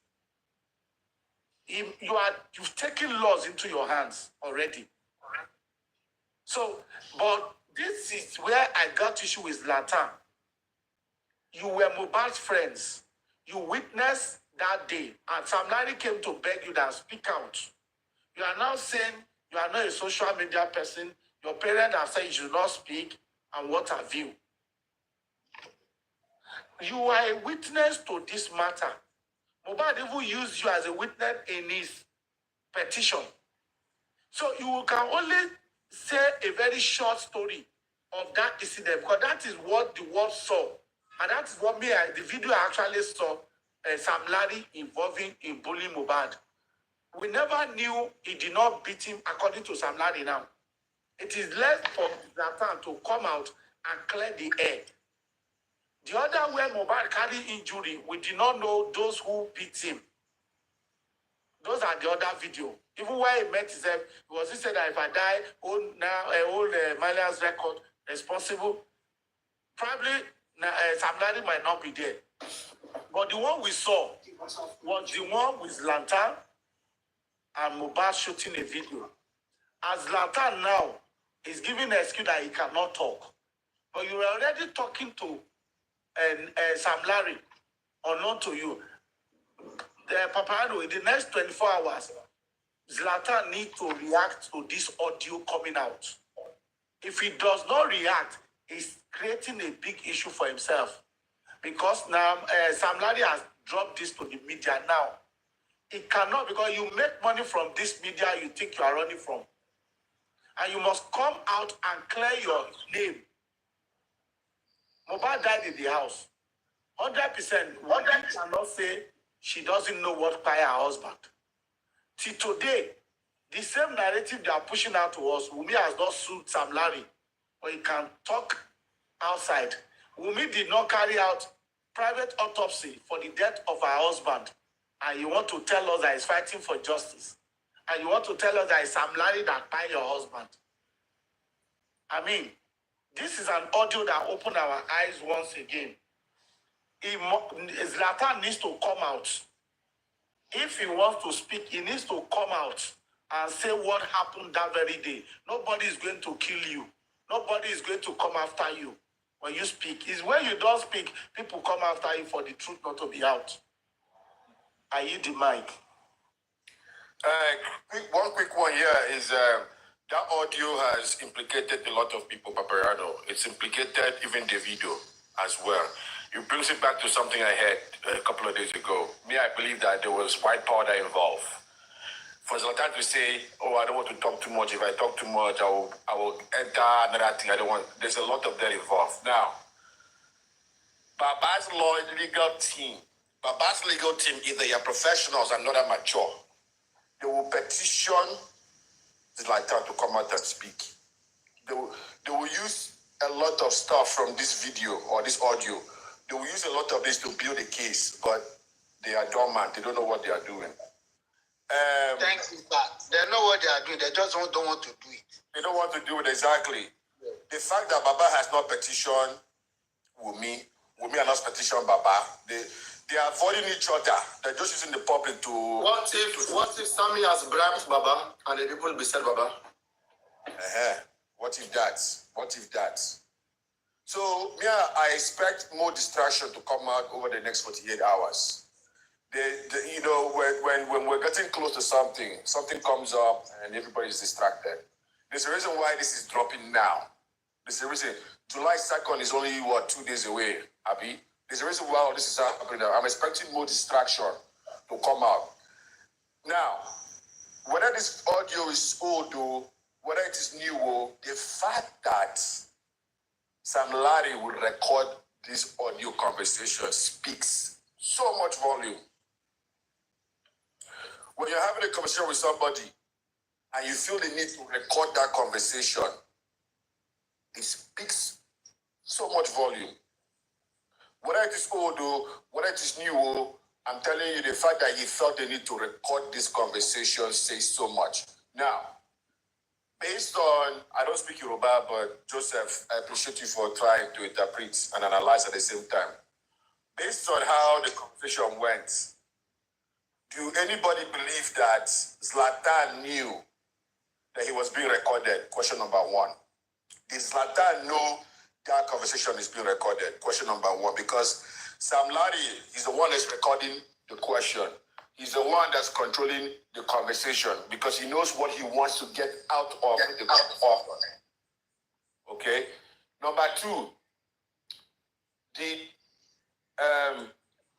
Speaker 4: You've taken laws into your hands already. So, but this is where I got issue with Zlatan. You were Mohbad's friends. You witnessed that day, and Sam Larry came to beg you that speak out. You are now saying you are not a social media person. Your parents have said you should not speak, and what have you. You are a witness to this matter. Mohbad even used you as a witness in his petition. So you can only say a very short story of that incident, because that is what the world saw. And that is what the video I actually saw Sam Larry involving in bullying Mohbad. We never knew he did not beat him according to Sam Larry now. It is left for Zlatan to come out and clear the air. The other where Mohbad carried injury, we did not know those who beat him. Those are the other video. Even when he met himself, he said that if I die, hold Malia's record responsible. Probably Sam Larry might not be there. But the one we saw was the one with Zlatan and Mohbad shooting a video. As Zlatan now is giving an excuse that he cannot talk. But you were already talking to Sam Larry, unknown to you. Paparino, in the next 24 hours, Zlatan needs to react to this audio coming out. If he does not react, he's creating a big issue for himself. Because now Sam Larry has dropped this to the media now. He cannot, because you make money from this media you think you are running from. And you must come out and clear your name. Mohbad died in the house. 100%. Wanda cannot say she doesn't know what by her husband. Till today, the same narrative they are pushing out to us, Wunmi has not sued Sam Larry, but he can talk outside. Wunmi did not carry out private autopsy for the death of her husband, and you want to tell us that he's fighting for justice, and you want to tell us that it's Sam Larry that died your husband. I mean, this is an audio that opened our eyes once again. Zlatan needs to come out. If he wants to speak, he needs to come out and say what happened that very day. Nobody is going to kill you. Nobody is going to come after you when you speak. It's when you don't speak, people come after you for the truth not to be out. I yield the mic.
Speaker 2: One quick one here is that audio has implicated a lot of people, Paparino. It's implicated even Davido as well. It brings it back to something I heard a couple of days ago. Me, I believe that there was white powder involved. For Zlatan to say, oh, I don't want to talk too much. If I talk too much, I will enter another thing. I don't want. There's a lot of that involved. Now, Baba's legal team, if they are professionals and not amateur, they will petition Zlatan to come out and speak. They will use a lot of stuff from this video or this audio. They will use a lot of this to build a case, but they are dormant. They don't know what they are doing.
Speaker 5: Thanks, but they know what they are doing. They just don't want to do it.
Speaker 2: They don't want to do it exactly. Yeah. The fact that Baba has not petitioned Wumi are not petition Baba. They are avoiding each other. They're just using the public to.
Speaker 1: What if Sammy has bribed Baba and the people beside Baba?
Speaker 2: What if that? So I expect more distraction to come out over the next 48 hours. When we're getting close to something comes up and everybody's distracted. There's a reason why this is dropping now. There's a reason. July 2nd is only 2 days away, Abby. There's a reason why all this is happening now. I'm expecting more distraction to come out. Now, whether this audio is old or whether it is new, the fact that Sam Larry will record this audio conversation speaks so much volume. When you're having a conversation with somebody and you feel the need to record that conversation, it speaks so much volume. Whether it is old or whether it is new, I'm telling you, the fact that he felt the need to record this conversation says so much. Now, based on, I don't speak Yoruba, but Joseph, I appreciate you for trying to interpret and analyze at the same time. Based on how the conversation went, do anybody believe that Zlatan knew that he was being recorded? Question number one. Did Zlatan know that conversation is being recorded? Question number one. Because Sam Larry is the one that's recording the question. He's the one that's controlling the conversation because he knows what he wants to get out of the conversation. Okay? Number two, did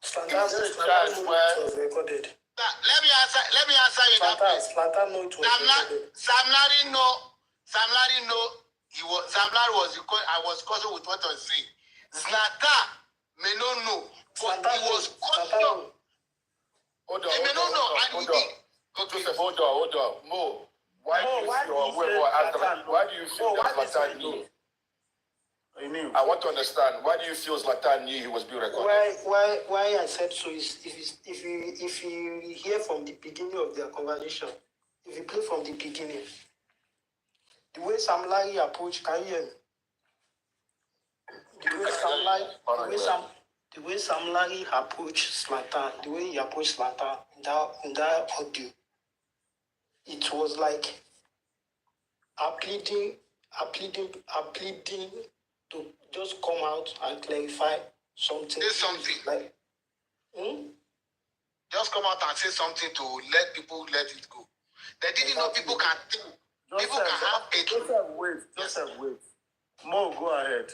Speaker 4: Zlatan was recorded.
Speaker 5: Let me answer you that place.
Speaker 4: Zlatan know it was recorded.
Speaker 5: Sam Larry know Sam Larry was I was cautious with what I was saying. Zlatan may not know, but he was cautious.
Speaker 2: Hold on. Mo, why do you feel that Zlatan knew? I want to understand. Why do you feel Zlatan knew he was being recorded?
Speaker 4: Why I said so is if you hear from the beginning of their conversation, if you play from the beginning, the way Sam Larry approached, can you hear me? The way Sam Larry approached Zlatan, the way he approached Zlatan in that audio, it was like pleading to just come out and clarify something.
Speaker 5: Say something.
Speaker 4: Like,
Speaker 5: Just come out and say something to let people let it go. They didn't know people can think. People can have it.
Speaker 4: Joseph, wait. Mo, go ahead.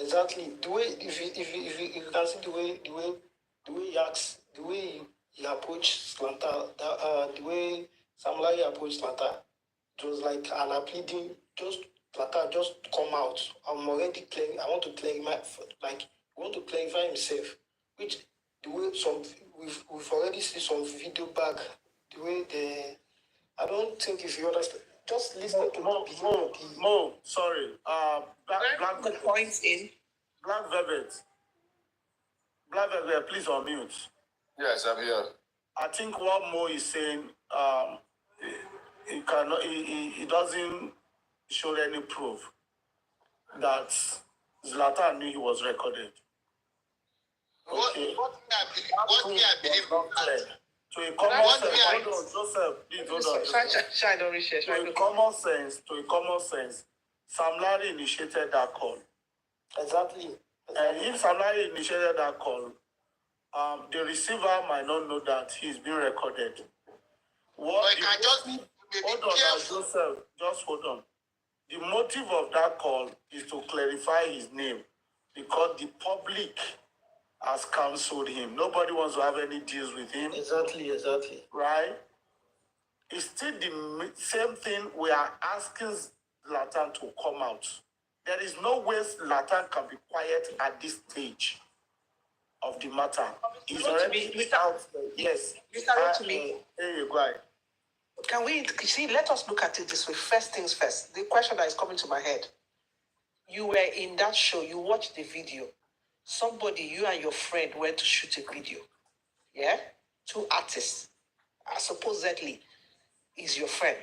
Speaker 4: Exactly. The way if you can see the way he acts, the way he approached Zlatan, the way Sam Larry approached Zlatan, it was like an pleading, Zlatan, just come out. I'm already clearing. I want to clarify himself. Which the way we've already seen some video back. The way I don't think if you understand. Just listen to Mo. Sorry. Black
Speaker 3: the points in.
Speaker 4: Black Velvet, please unmute.
Speaker 2: Yes, I'm here.
Speaker 4: I think what Mo is saying, he doesn't show any proof that Zlatan knew he was recorded. Okay.
Speaker 5: What I believe.
Speaker 4: To a common sense, hold on, Joseph, please hold on. To a common sense, Sam Larry initiated that call. Exactly. And if Sam Larry initiated that call, the receiver might not know that he's being recorded. Hold on, Joseph, just hold on. The motive of that call is to clarify his name because the public has cancelled him. Nobody wants to have any deals with him. Exactly. Right? It's still the same thing we are asking Zlatan to come out. There is no way Zlatan can be quiet at this stage. of the matter. It's
Speaker 8: Rotimi,
Speaker 4: already out there. Yes.
Speaker 8: Mr. Rotimi,
Speaker 4: here you go.
Speaker 8: can we see? Let us look at it this way. First things first. The question that is coming to my head: you were in that show. You watched the video. Somebody, you and your friend, went to shoot a video. Yeah, 2 artists. Supposedly, is your friend.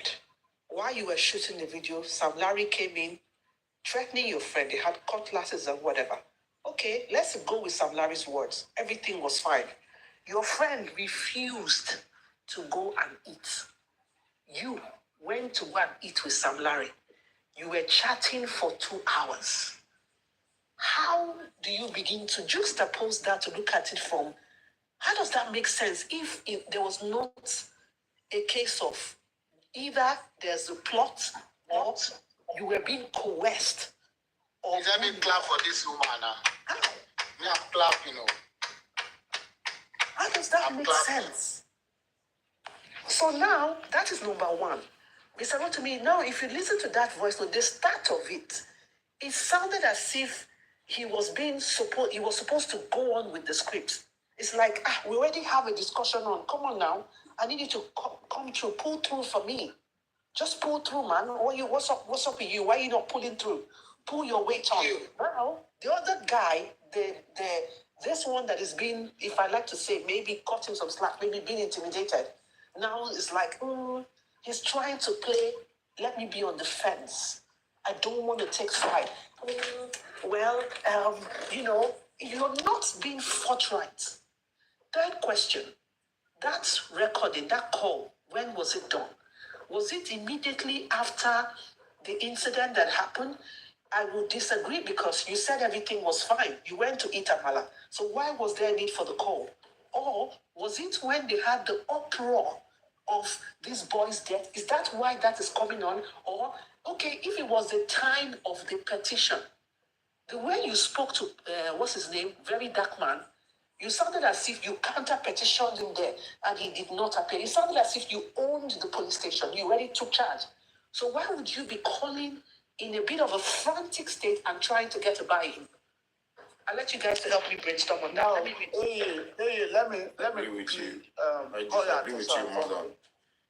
Speaker 8: While you were shooting the video, Sam Larry came in, threatening your friend. They had cutlasses and whatever. Okay, let's go with Sam Larry's words. Everything was fine. Your friend refused to go and eat. You went to go and eat with Sam Larry. You were chatting for 2 hours. How do you begin to juxtapose that to look at it from? How does that make sense if there was not a case of either there's a plot or you were being coerced? Or
Speaker 5: Let me clap for this woman now.
Speaker 8: How?
Speaker 5: Me, I'm clapping.
Speaker 8: How does that
Speaker 5: I'm
Speaker 8: make
Speaker 5: clapping.
Speaker 8: sense? So now, that is number one. Mr. Rotimi, now if you listen to that voice note, the start of it, it sounded as if he was supposed to go on with the script. It's like, we already have a discussion on. Come on now. I need you to come through, pull through for me. Just pull through, man. What's up with you? Why are you not pulling through? Pull your weight on. Now, the other guy, this one that is being, if I like to say, maybe caught him some slack, maybe being intimidated. Now it's like, he's trying to play, let me be on the fence. I don't want to take side. You're not being forthright. Third question, that recording, that call, when was it done? Was it immediately after the incident that happened? I would disagree because you said everything was fine. You went to eat amala. So why was there a need for the call? Or was it when they had the uproar of this boy's death? Is that why that is coming on? Or, okay, if it was the time of the petition, the way you spoke to, what's his name, very dark man, you sounded as if you counter-petitioned him there and he did not appear. It sounded as if you owned the police station. You already took charge. So why would you be calling in a bit of a frantic state and trying to get a buy-in? I'll let you guys to help me brainstorm on that.
Speaker 4: Now,
Speaker 8: let me
Speaker 2: agree with you. I disagree with you, madam.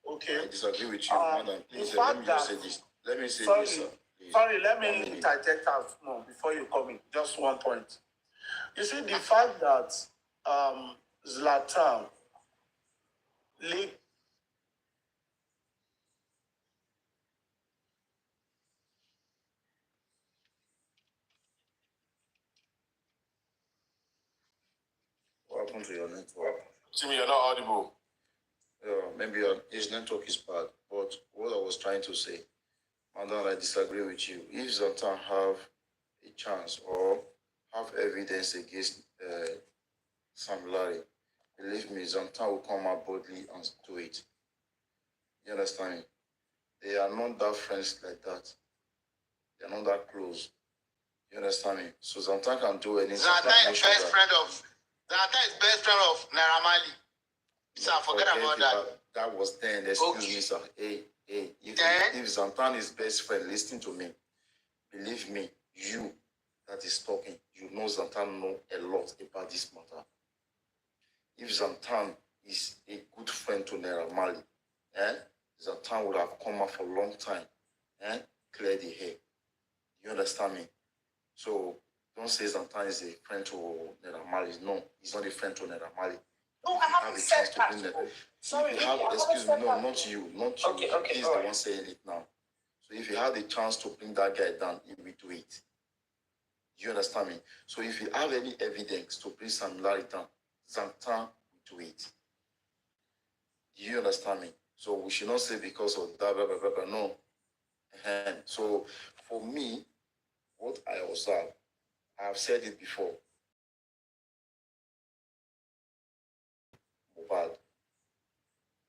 Speaker 4: Okay.
Speaker 2: I disagree with you, madam. Please,
Speaker 4: in
Speaker 2: let me
Speaker 4: fact
Speaker 2: just say this. Let me say
Speaker 4: sorry,
Speaker 2: this, sir. Please.
Speaker 4: Sorry, let me interject out more before you come in. Just one point. You see, the fact that Zlatan leaked.
Speaker 2: What happened to your network? Timmy, you're not audible.
Speaker 9: Maybe his network is bad. But what I was trying to say, madam, I disagree with you. If Zlatan have a chance or have evidence against Sam Larry, believe me, Zlatan will come out boldly and do it. You understand me? They are not that friends like that. They are not that close. You understand me? So Zlatan can do anything.
Speaker 5: Zlatan is best friend of Naira Marley. Sir, forget about that.
Speaker 9: That was then. Excuse me, sir. Hey. If Zlatan is best friend, listen to me. Believe me, you that is talking, you know Zlatan know a lot about this matter. If Zlatan is a good friend to Naira Marley, Zlatan would have come out for a long time, clear the hair. You understand me? So don't say Zlatan is a friend to Naira Marley. No, he's not a friend to Naira Marley.
Speaker 8: No, I haven't said that. Sorry,
Speaker 9: excuse me, no, not you.
Speaker 8: Okay,
Speaker 9: He's the one saying it now. So if you had the chance to bring that guy down, he will do it. You understand me? So if you have any evidence to bring Sam Larry down, Zlatan will do it. You understand me? So we should not say because of that, blah, blah, blah, blah. No. So for me, what I observe, I have said it before. Mohbad.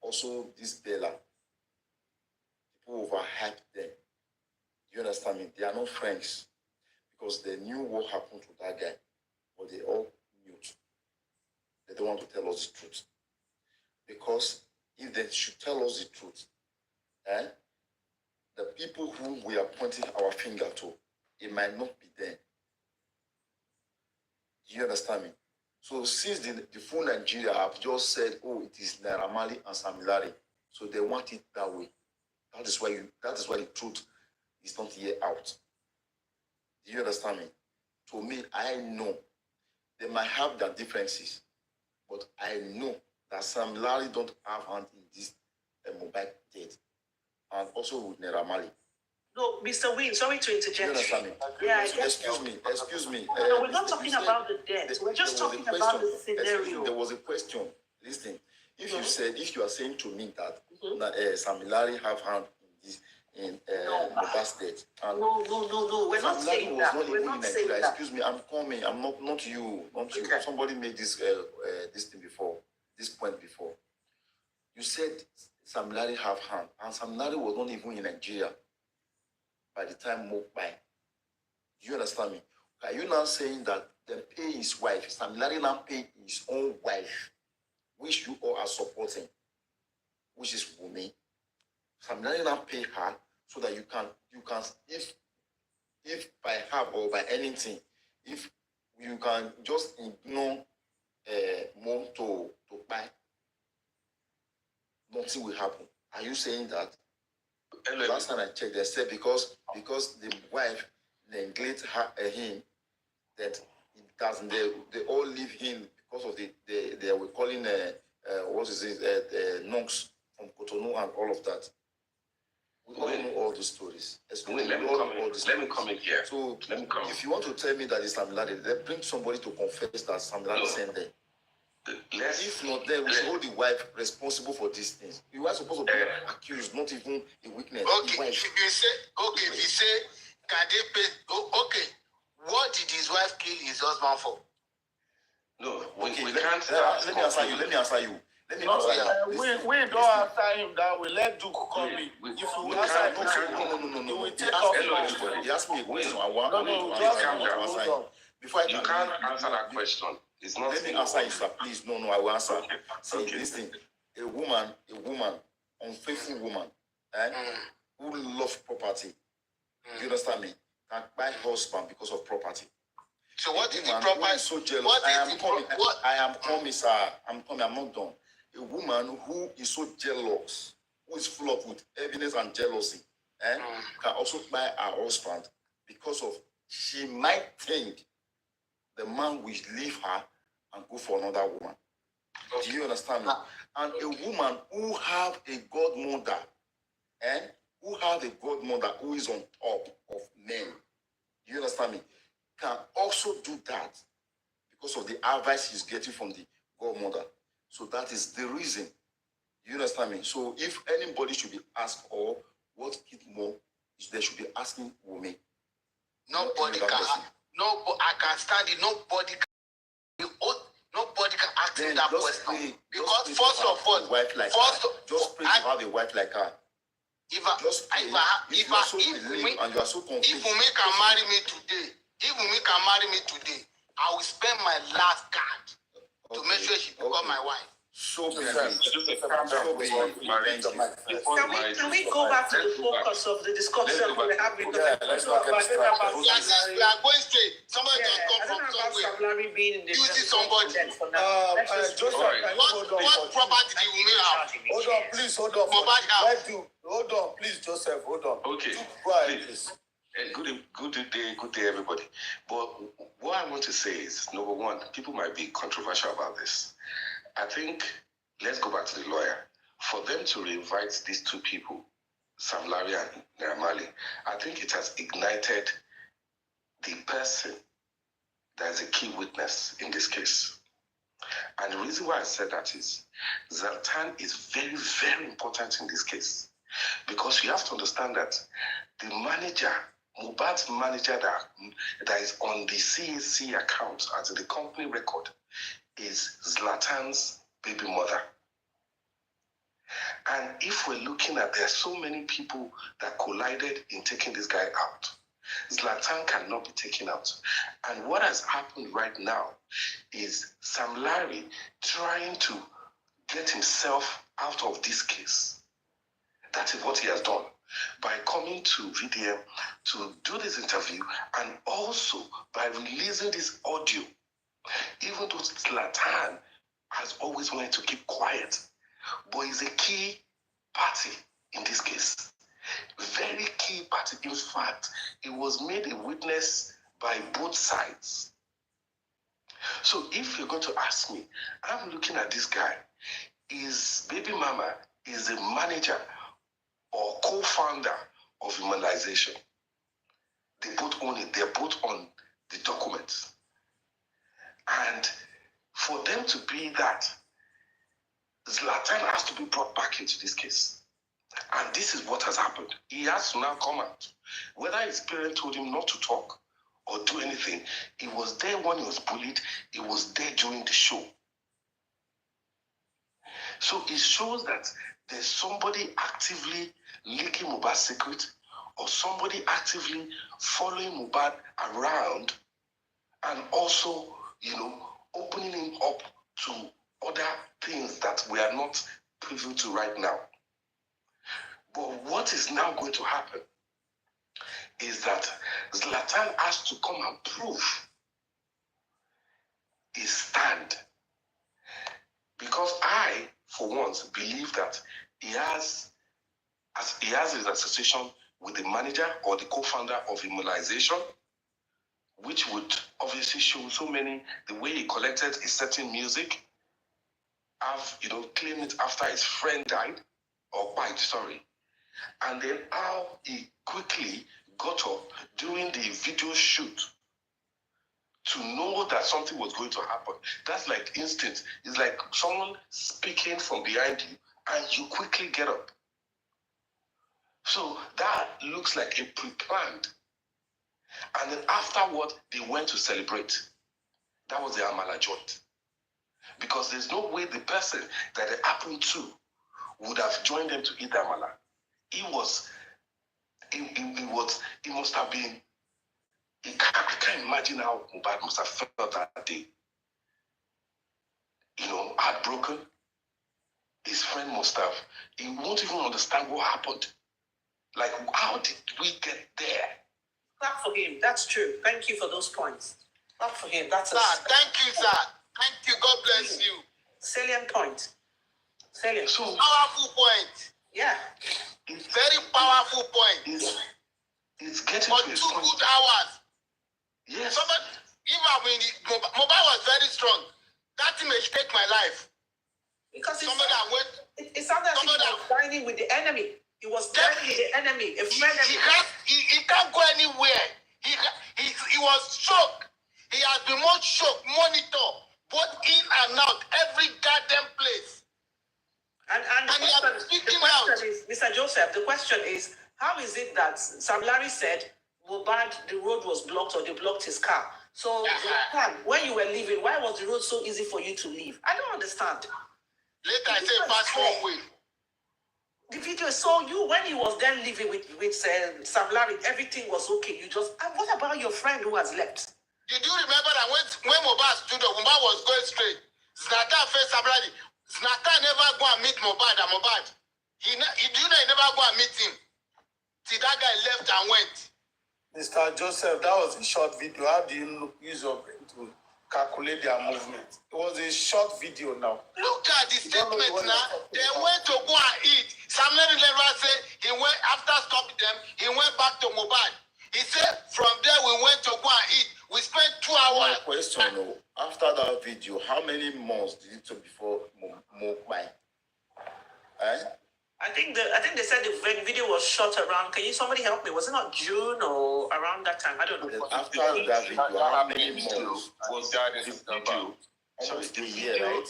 Speaker 9: Also, this Bella, people overhyped them. You understand me? They are not friends because they knew what happened to that guy, but they all knew. They don't want to tell us the truth. Because if they should tell us the truth, the people whom we are pointing our finger to, it might not be them. Do you understand me? So since the full Nigeria have just said, oh, it is Naira Marley and Sam Larry, so they want it that way. That is why the truth is not yet out. Do you understand me? To me, I know they might have their differences, but I know that Sam Larry don't have hand in this Mohbad death, and also with Naira Marley.
Speaker 8: No, Mr. Wayne, sorry to interject.
Speaker 9: You understand me?
Speaker 8: Yeah,
Speaker 9: Excuse me.
Speaker 8: No, we're not talking about the death. We're just talking about the scenario.
Speaker 9: There was a question. Listen, if you are saying to me that Sam Larry have hand in this Mohbad's death, and
Speaker 8: no, we're not saying that. We're not saying that.
Speaker 9: Excuse me, I'm coming. I'm not you. Okay. Somebody made this thing before. This point before. You said Sam Larry have hand, and Sam Larry was not even in Nigeria by the time Mohbad. Do you understand me? Are you now saying that they pay his wife, Sam Larry now pay his own wife, which you all are supporting, which is Wumi? Sam Larry now pay her so that you can if by her or by anything, if you can just ignore mom to buy, nothing will happen. Are you saying that? Last time I checked, they said because the wife neglect him, that it doesn't. They all leave him because of they were calling monks from Cotonou and all of that. We all know all the stories.
Speaker 10: Let me come in here.
Speaker 9: So if you want to tell me that it's Sam Larry, then bring somebody to confess that Sam Larry sent them. If not, then we should hold the wife responsible for these things. You are supposed to be accused, not even a witness.
Speaker 5: Okay, if you say, can they pay? Okay, what did his wife kill his husband for?
Speaker 10: No, we can't.
Speaker 9: Let me answer you. We
Speaker 4: don't answer him that way. Let Duke come in. If you answer him,
Speaker 9: no. He asked me a question. I want to answer him. Before
Speaker 10: you can't answer that question. It's not.
Speaker 9: Let me answer you, sir. Please, no, I will answer. See, listen, a woman, unfaithful woman, who loves property. Do you understand me? Can buy husband because of property.
Speaker 5: So what is the property?
Speaker 9: So jealous. I am coming, sir. I'm not done. A woman who is so jealous, who is full of with evidence and jealousy, can also buy her husband because of she might think the man will leave her and go for another woman. Okay. Do you understand me? And a woman who have a godmother, who is on top of men, do you understand me? Can also do that because of the advice she's getting from the godmother. So that is the reason. You understand me? So if anybody should be asked or what kid more, they should be asking women.
Speaker 5: Nobody can. I can stand it. Nobody can ask him that question. Because first of all,
Speaker 9: just pray to have a wife like her.
Speaker 5: If Wunmi can marry me today, I will spend my last card to make sure she becomes my wife.
Speaker 8: Can we go back to the focus of the discussion we're having?
Speaker 5: Let's not get distracted. We are going straight. Somebody can come from somewhere. Using somebody. What property did Wunmi have?
Speaker 4: Hold on, please. Hold on, please, Joseph. Hold on.
Speaker 10: Okay. Please. Good day, everybody. But what I want to say is, number one, people might be controversial about this. I think, let's go back to the lawyer. For them to reinvite these two people, Sam Larry and Naira Marley, I think it has ignited the person that is a key witness in this case. And the reason why I said that is, Zlatan is very, very important in this case. Because you have to understand that the manager, Mohbad's manager that is on the CAC account as in the company record, is Zlatan's baby mother. And if we're looking at, there are so many people that collided in taking this guy out. Zlatan cannot be taken out. And what has happened right now is Sam Larry trying to get himself out of this case. That is what he has done by coming to VDM to do this interview and also by releasing this audio Even though Zlatan has always wanted to keep quiet, but he's a key party in this case. Very key party. In fact, it was made a witness by both sides. So if you're going to ask me, I'm looking at this guy. His baby mama is a manager or co-founder of immunization. They both own it. They're both on the documents. And for them to be that, Zlatan has to be brought back into this case. And this is what has happened. He has to now come out. Whether his parents told him not to talk or do anything, he was there when he was bullied. He was there during the show. So it shows that there's somebody actively leaking Mohbad's secret, or somebody actively following Mohbad around, and also, opening him up to other things that we are not privy to right now. But what is now going to happen is that Zlatan has to come and prove his stand. Because I, for once, believe that he has his association with the manager or the co-founder of immunization, which would obviously show so many, the way he collected a certain music, claimed it after his friend died, and then how he quickly got up during the video shoot to know that something was going to happen. That's like instinct. It's like someone speaking from behind you and you quickly get up. So that looks like a pre-planned. And then afterward, they went to celebrate. That was the Amala joint. Because there's no way the person that it happened to would have joined them to eat the Amala. He must have been, I can't imagine how Mohbad must have felt that day. Heartbroken. His friend must have, he won't even understand what happened. Like, how did we get there?
Speaker 8: Clap for him. That's true. Thank you for those points. Clap for him. That's
Speaker 5: sir, thank you, sir. Thank you. God bless you.
Speaker 8: Salient point. Salient.
Speaker 5: So, powerful point.
Speaker 8: Yeah.
Speaker 5: It's very powerful point.
Speaker 10: It's getting
Speaker 5: for
Speaker 10: to
Speaker 5: 2 good hours.
Speaker 10: Yes.
Speaker 5: Somebody, Mohbad was very strong. That thing may take my life.
Speaker 8: Because
Speaker 5: it sounded as if he
Speaker 8: was dining with the enemy. He was dining with the enemy.
Speaker 5: He can't go anywhere. He was shocked. He has been more shocked, monitor, both in and out, every goddamn place.
Speaker 8: And
Speaker 5: he has been speaking out.
Speaker 8: Mr. Joseph, the question is, how is it that Sam Larry said Mohbad, the road was blocked or they blocked his car? So when you were leaving, why was the road so easy for you to leave? I don't understand.
Speaker 5: Later I say fast forward.
Speaker 8: The video so when he was then living with Sam Larry, everything was okay. And what about your friend who has left?
Speaker 5: Did you remember that when Mohbad stood up, Mohbad was going straight. Zlatan faced Sam Larry. Zlatan never go and meet Mohbad and Mohbad. He never go and meet him. Till that guy left and went.
Speaker 4: Mr. Joseph, that was a short video. How do you use your brain to calculate their movement? It was a short video now.
Speaker 5: Look at the statement now. They went to go and eat. Sam Larry never said he went after stopping them. He went back to Mohbad. He said from there we went to go and eat. We spent 2 hours.
Speaker 9: My question, after that video, how many months did it take before Mohbad?
Speaker 8: I think they said the video was shot around. Somebody help me? Was it not June or around that time? I don't know.
Speaker 9: After that video, how many months
Speaker 10: was that in September?
Speaker 9: Almost a year, right?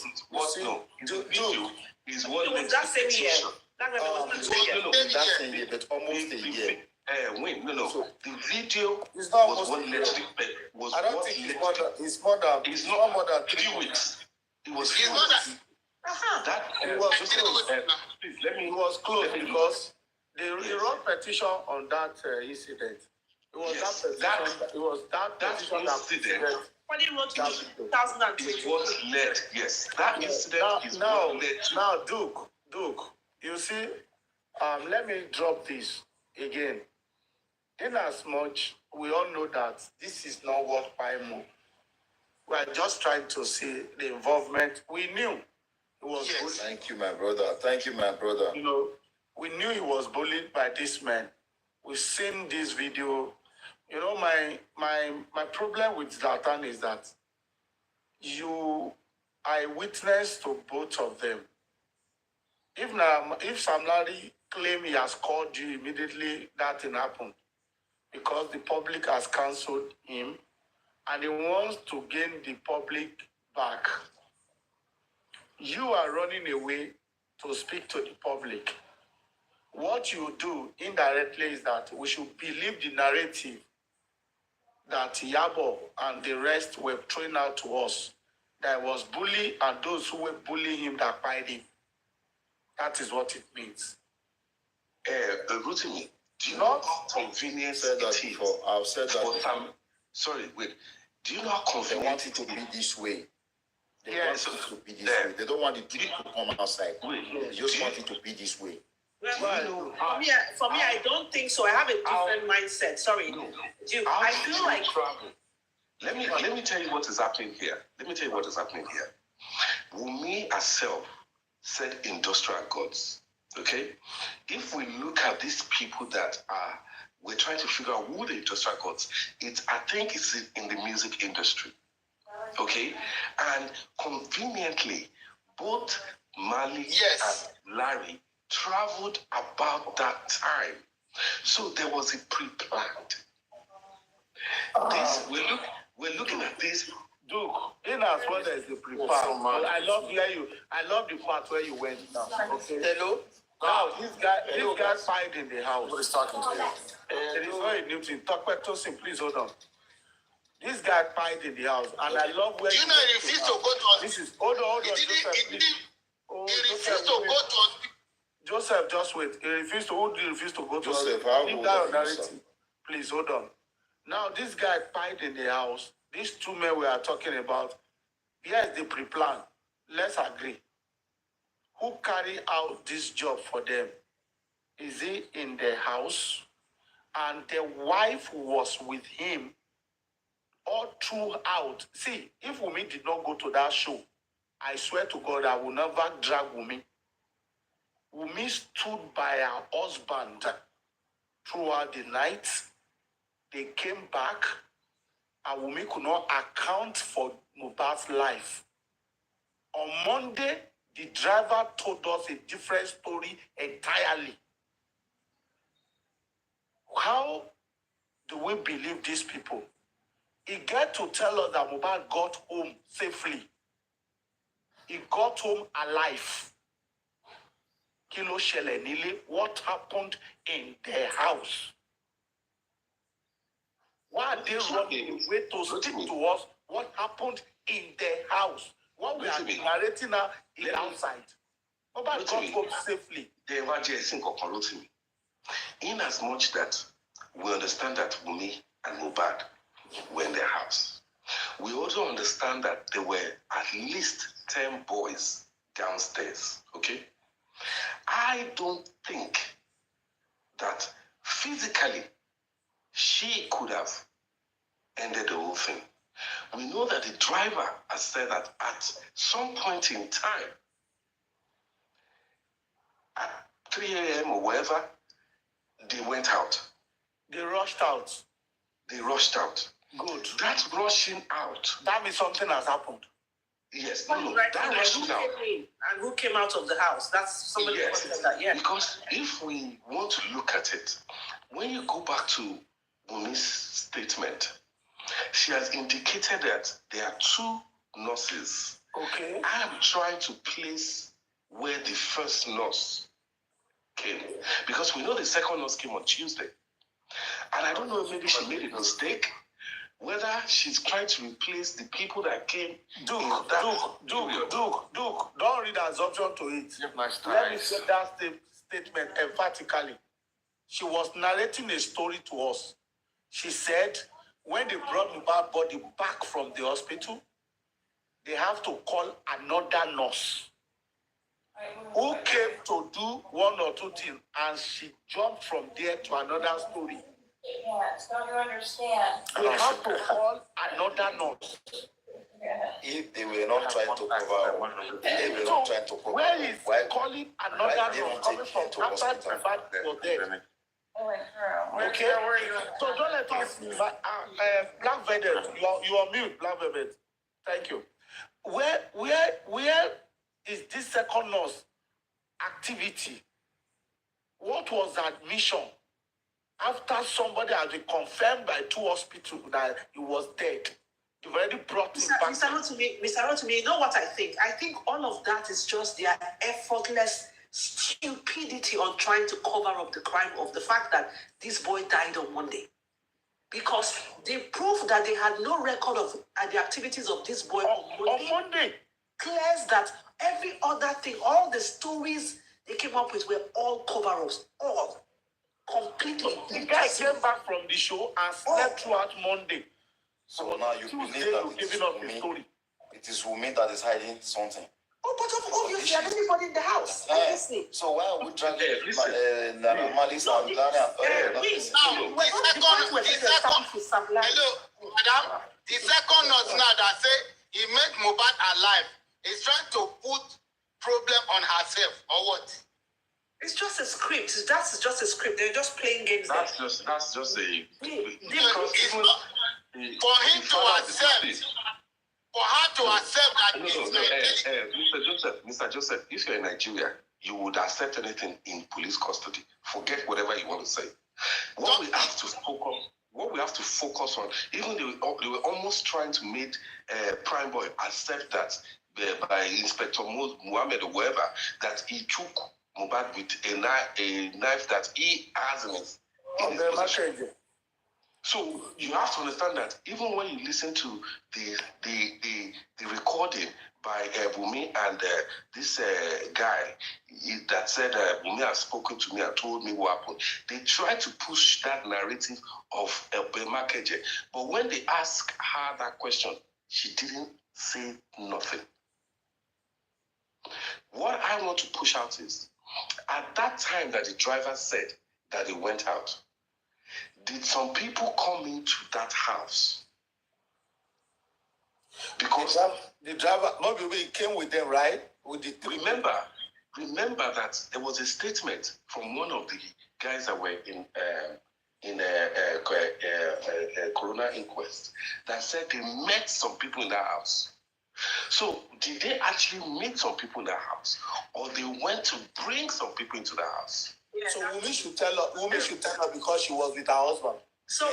Speaker 10: The video is what
Speaker 8: it was that same year.
Speaker 9: That same year, but almost a year.
Speaker 10: So the video
Speaker 4: was
Speaker 10: what led to
Speaker 4: I don't think it's more than
Speaker 10: 3 weeks. It was
Speaker 5: It's more than
Speaker 4: It was close because they wrote petition on that incident. It was that petition that
Speaker 8: when he wrote 2020.
Speaker 10: is what led. Yes, that incident is what led to.
Speaker 4: Now, Duke, you see, let me drop this again. In as much we all know that this is not what Paimo. We are just trying to see the involvement. We knew it was
Speaker 5: Yes.
Speaker 4: bullied.
Speaker 9: Thank you, my brother. Thank you, my brother.
Speaker 4: You know, we knew he was bullied by this man. We've seen this video. You know, my problem with Zlatan is that I witnessed to both of them. If Sam Larry claim he has called you immediately, that thing happened because the public has cancelled him and he wants to gain the public back. You are running away to speak to the public. What you do indirectly is that we should believe the narrative that Yabo and the rest were throwing out to us. That was bully and those who were bullying him that fight him. That is what it means.
Speaker 10: Rotimi, do you know
Speaker 4: Not
Speaker 10: how convenient
Speaker 9: Said that
Speaker 10: it is?
Speaker 9: before. I've said that
Speaker 10: for
Speaker 9: before.
Speaker 10: some? Sorry, wait. Do you know how
Speaker 9: They
Speaker 10: convenient
Speaker 9: want it to be this way. They
Speaker 4: Yes.
Speaker 9: want it to be this way. They don't want it to come outside. They just want it to be this way.
Speaker 8: Well, for me, I don't think so. I have a different mindset. Sorry, Duke. I feel like
Speaker 10: travel. Let me tell you what is happening here. Wumi herself said industrial gods. Okay, if we look at these people that we're trying to figure out who the industrial gods. I think it's in the music industry. Okay, and conveniently, both Mali
Speaker 5: Yes.
Speaker 10: and Larry traveled about that time, so there was a pre-planned. We're looking at this.
Speaker 4: Duke, in as well as the prepare. I love the part where you went now. Okay.
Speaker 5: Hello?
Speaker 4: Now this guy fight in the house.
Speaker 2: Nobody's talking to you.
Speaker 4: It is not a new thing. Talk back to him, please hold on. This guy fight in the house, and I love where
Speaker 5: Do you know he refused to go to
Speaker 4: This is hold on,
Speaker 5: He
Speaker 4: Joseph, please.
Speaker 5: He refused to go to hospital.
Speaker 4: Joseph, just wait. He refused to. Who did he refuse to go to?
Speaker 9: Joseph, how
Speaker 4: Leave
Speaker 9: old
Speaker 4: that
Speaker 9: are
Speaker 4: on
Speaker 9: you,
Speaker 4: narrative.
Speaker 9: sir?
Speaker 4: Please hold on. Now this guy fight in the house. These two men we are talking about. Yes, they pre-plan. Let's agree. Who carry out this job for them? Is he in the house? And the wife was with him all throughout. See, if Wumi did not go to that show, I swear to God, I will never drag Wumi. Wumi stood by her husband throughout the night. They came back, and Wumi could not account for Mohbad's life. On Monday, the driver told us a different story entirely. How do we believe these people? He got to tell us that Mohbad got home safely. He got home alive. Kilo ṣẹlẹ̀ nílé, what happened in their house? Why are they running away to speak to us? What happened in their house? What we are narrating now is outside. Mohbad got home safely.
Speaker 10: In as much that we understand that Wumi and Mohbad were in their house, we also understand that there were at least 10 boys downstairs, okay? I don't think that physically she could have ended the whole thing. We know that the driver has said that at some point in time, at 3 a.m. or wherever, they went out.
Speaker 4: They rushed out.
Speaker 10: Good. That rushing out.
Speaker 4: That means something has happened.
Speaker 10: Yes.
Speaker 8: But
Speaker 10: No,
Speaker 8: right
Speaker 10: that
Speaker 8: now,
Speaker 10: rushing
Speaker 8: who
Speaker 10: out.
Speaker 8: came in and who came out of the house? That's somebody
Speaker 10: Yes.
Speaker 8: said that. Yeah.
Speaker 10: Because if we want to look at it, when you go back to Wumi's statement, she has indicated that there are 2 nurses.
Speaker 4: Okay.
Speaker 10: I am trying to place where the first nurse came, because we know the second nurse came on Tuesday. And I don't know if maybe she made a mistake, whether she's trying to replace the people that came.
Speaker 4: Duke,
Speaker 10: Duke.
Speaker 4: don't read assumption to it. Let me say that statement emphatically. She was narrating a story to us. She said, when they brought Mohbad's body back from the hospital, they have to call another nurse who came to do 1 or 2 things, and she jumped from there to another story.
Speaker 7: Yes, don't you understand?
Speaker 4: They have to call another nurse.
Speaker 9: If they were not trying to cover, they were not trying to cover.
Speaker 4: Where is
Speaker 9: Why
Speaker 4: calling another
Speaker 9: why they
Speaker 4: nurse
Speaker 9: don't
Speaker 4: coming
Speaker 9: take
Speaker 4: from
Speaker 9: him to
Speaker 4: outside
Speaker 9: hospital?
Speaker 4: Mohbad was dead? Okay, so don't let us. Black Velvet, you are mute, Black Velvet. Thank you. Where is this second nurse activity? What was that mission? After somebody has been confirmed by 2 hospitals that he was dead, you've already brought him back.
Speaker 8: Mr. Rotimi, you know what I think? I think all of that is just their effortless stupidity on trying to cover up the crime of the fact that this boy died on Monday. Because they proved that they had no record of the activities of this boy on Monday. Clears that every other thing, all the stories they came up with were all cover-ups. All. Completely.
Speaker 4: The guy came back from the show and slept throughout Monday.
Speaker 9: So now you believe that it is Wumi that is hiding something.
Speaker 8: Oh, but obviously, everybody in the house. Obviously.
Speaker 9: So why are we dragging Analisi and Ghana?
Speaker 5: Hello, madam. The second nurse now that say he made Mohbad alive is trying to put problem on herself or what?
Speaker 8: It's just a script. That's just a script. They're just playing games.
Speaker 10: That's just a.
Speaker 5: For him to accept, for her to accept that
Speaker 10: Mr. Joseph, if you're in Nigeria, you would accept anything in police custody. Forget whatever you want to say. What we have to focus on, even they were almost trying to make Prime Boy accept that by Inspector Muhammad or whoever, that he took Mohbad with a knife that he has in his possession. So you have to understand that even when you listen to the recording by Wumi and this guy that said Wumi has spoken to me and told me what happened, they try to push that narrative of Makeje. But when they ask her that question, she didn't say nothing. What I want to push out is, at that time that the driver said that he went out, did some people come into that house? Because
Speaker 4: the driver, maybe he came with them, right? With the
Speaker 10: remember that there was a statement from one of the guys that were in Corona inquest that said they met some people in that house. So did they actually meet some people in that house, or they went to bring some people into the house?
Speaker 4: Yeah, so Wumi should tell her because she was with her husband.
Speaker 8: So,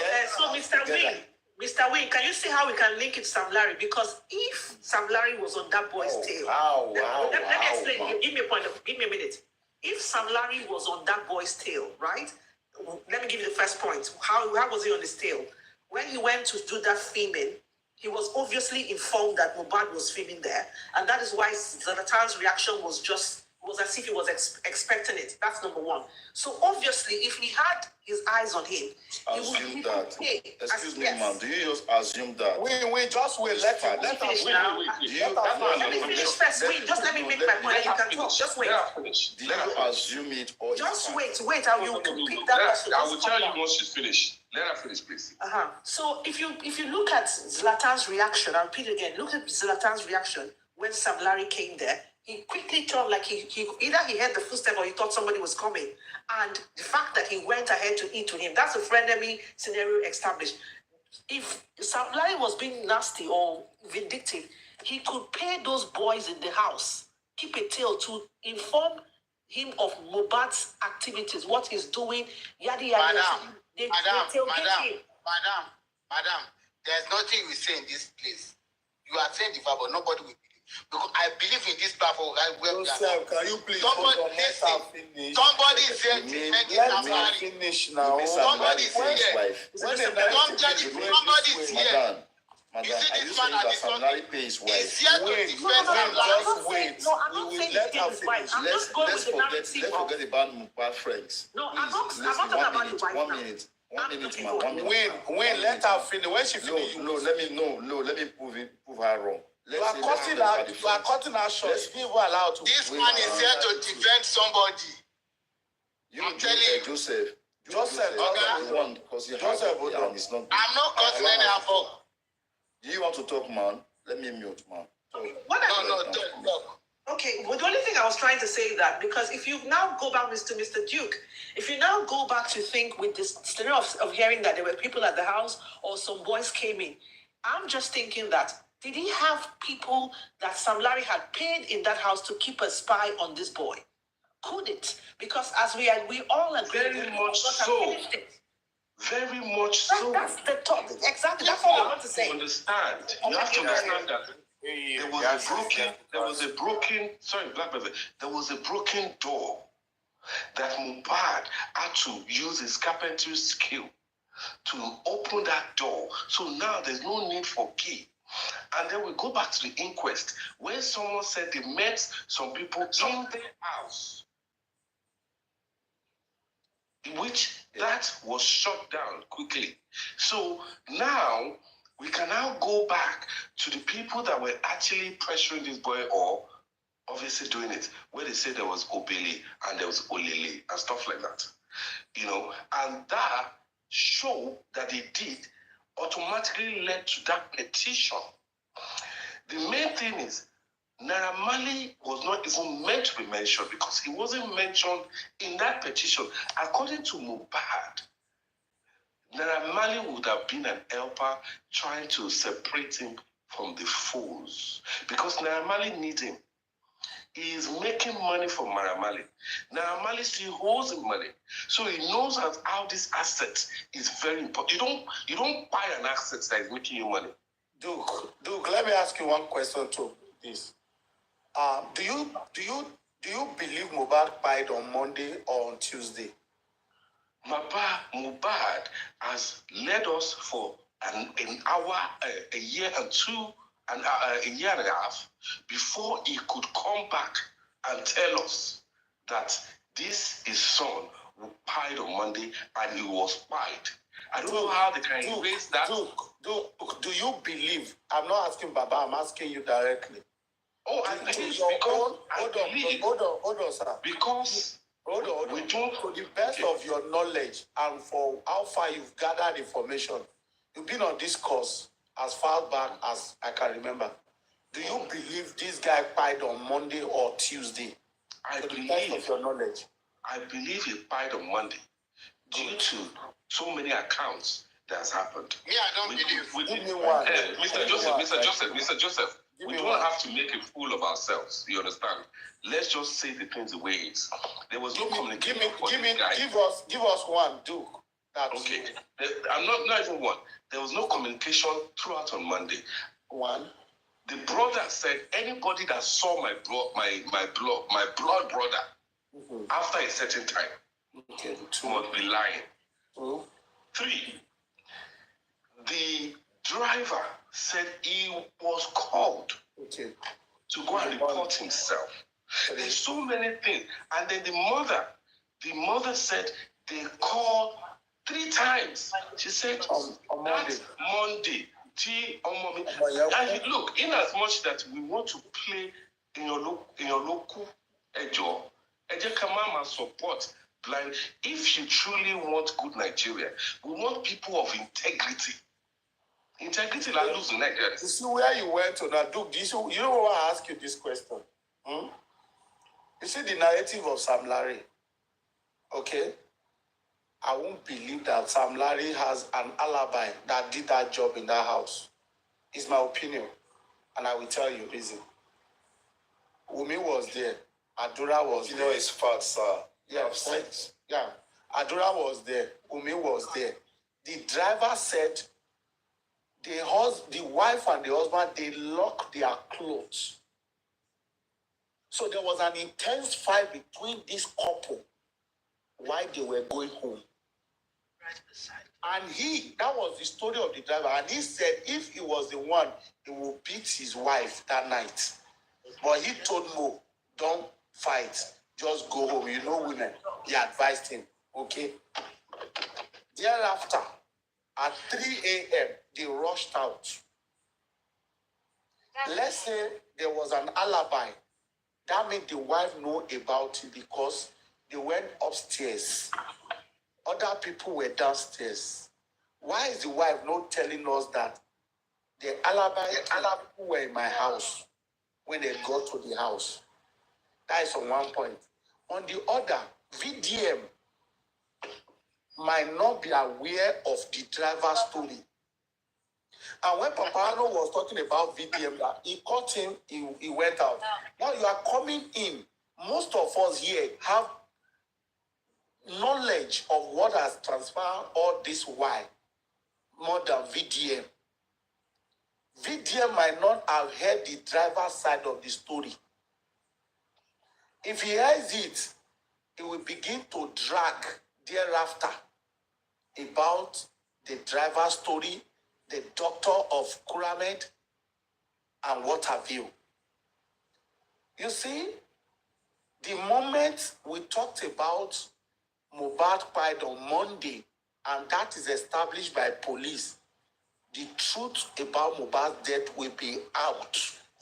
Speaker 8: Mr. Wing, can you see how we can link it to Sam Larry? Because if Sam Larry was on that boy's tail, let me explain. Give me a point. Give me a minute. If Sam Larry was on that boy's tail, right? Let me give you the first point. How was he on his tail? When he went to do that filming, he was obviously informed that Mohbad was filming there, and that is why Zlatan's reaction was as if he was expecting it. That's number one. So obviously, if he had his eyes on him,
Speaker 9: he would pay. Excuse me, ma'am. Do you just assume that?
Speaker 4: We just wait. Let us
Speaker 8: finish now. Let me finish first. Wait, just let me make my point. You can talk. Just wait.
Speaker 9: Do you assume it or
Speaker 8: just wait? You can pick that question.
Speaker 10: I will tell you once she's finished. Let her finish, please.
Speaker 8: So if you look at Zlatan's reaction, I'll repeat again. Look at Zlatan's reaction when Sam Larry came there. He quickly turned like he either he heard the footstep or he thought somebody was coming. And the fact that he went ahead to eat with him, that's a frenemy scenario established. If Sam Larry was being nasty or vindictive, he could pay those boys in the house, keep a tail to inform him of Mohbad's activities, what he's doing, yada yada.
Speaker 5: Madam, there's nothing we say in this place. You are saying the fact, but nobody will believe. Because I believe in this platform.
Speaker 4: Can you please finish?
Speaker 5: Somebody said
Speaker 4: let me finish now.
Speaker 5: Somebody is here. Somebody's here.
Speaker 9: Madam, are you saying that Sam Larry pays his wife?
Speaker 5: He's here to defend Sam Larry.
Speaker 8: No, I'm not saying he pays his wife. I'm just going with the narrative.
Speaker 9: Let's forget about Mohbad friends.
Speaker 8: No, I'm not talking about the wife.
Speaker 9: 1 minute. 1 minute, man.
Speaker 4: When let her finish. When she finish.
Speaker 9: Let me prove her wrong.
Speaker 4: You are cutting her short. People allowed to.
Speaker 5: This man is here to defend somebody. I'm telling you.
Speaker 9: Joseph.
Speaker 5: Okay.
Speaker 9: Joseph,
Speaker 5: I'm not cutting any effort.
Speaker 9: Do you want to talk, man? Let me mute, man.
Speaker 5: Talk.
Speaker 8: Okay, well, the only thing I was trying to say is that because if you now go back, Mr. Duke, if you now go back to think with this scenario of hearing that there were people at the house or some boys came in, I'm just thinking that did he have people that Sam Larry had paid in that house to keep a spy on this boy? Could it? Because as we all agree,
Speaker 10: Very much so. Very much so.
Speaker 8: That's the top. Exactly. That's all I want to say.
Speaker 10: You understand? You have to understand that there was a broken door that Mohbad had to use his carpentry skill to open that door. So now there's no need for key. And then we go back to the inquest where someone said they met some people in their house, which that was shut down quickly. So now we can now go back to the people that were actually pressuring this boy or obviously doing it, where they say there was Obele and there was Olele and stuff like that. You know, and that show that they did automatically led to that petition. The main thing is Naira Marley was not even meant to be mentioned because he wasn't mentioned in that petition. According to Mohbad, Naira Marley would have been an helper trying to separate him from the fools because Naira Marley needs him. He is making money from Naira Marley. Naira Marley still holds him money, so he knows how this asset is very important. You don't buy an asset that is making you money.
Speaker 4: Duke, let me ask you one question to this. Do you believe Mohbad died on Monday or on Tuesday?
Speaker 10: Mohbad has led us for an hour, a year and a year and a half before he could come back and tell us that this his son died on Monday and he was pied. I don't know how they can erase that.
Speaker 4: Duke, do you believe? I'm not asking Baba, I'm asking you directly.
Speaker 10: Oh, I believe
Speaker 4: Hold on, sir.
Speaker 10: Because
Speaker 4: hold on. To the best of your knowledge and for how far you've gathered information, you've been on this course as far back as I can remember. Do you believe this guy died on Monday or Tuesday? To the best of your knowledge.
Speaker 10: I believe he died on Monday due to so many accounts that has happened.
Speaker 5: Me, I don't believe.
Speaker 4: Give me one.
Speaker 10: Mr. Joseph, we don't have to make a fool of ourselves. You understand? Let's just say the things the way it is. There was no communication.
Speaker 4: Give us one, Duke.
Speaker 10: Okay. I'm not even one. There was no communication throughout on Monday.
Speaker 4: One.
Speaker 10: The brother said anybody that saw my blood brother after a certain time must be lying. 3. The driver said he was called to go and report himself. There's so many things. And then the mother said they called 3 times. She said on Monday. And look, in as much that we want to play in your local Ejo Kamama support blind. If you truly want good Nigeria, we want people of integrity. Integrity like losing Nigeria.
Speaker 4: You see where you went to now, Duke. You know why I ask you this question? You see the narrative of Sam Larry. Okay? I won't believe that Sam Larry has an alibi that did that job in that house. It's my opinion. And I will tell you reason. Wumi was there. Adura was there.
Speaker 9: You know it's fat, sir.
Speaker 4: Yeah, Adura was there. Wumi was there. The driver said the wife and the husband, they locked their clothes. So there was an intense fight between this couple while they were going home. And that was the story of the driver. And he said if he was the one, he would beat his wife that night. But he told Mo, don't fight. Just go home. You know women. He advised him. Okay? Thereafter, at 3 a.m., they rushed out. Let's say there was an alibi. That made the wife know about it because they went upstairs. Other people were downstairs. Why is the wife not telling us that the alibi people were in my house when they got to the house. That is on one point. On the other, VDM might not be aware of the driver's story. And when Paparino was talking about VDM, that he caught him, he went out. Now you are coming in. Most of us here have knowledge of what has transpired all this while, more than VDM. VDM might not have heard the driver's side of the story. If he hears it, he will begin to drag thereafter about the driver's story, the doctor of Kuramed, and what have you. You see, the moment we talked about Mohbad died on Monday, and that is established by police, the truth about Mohbad's death will be out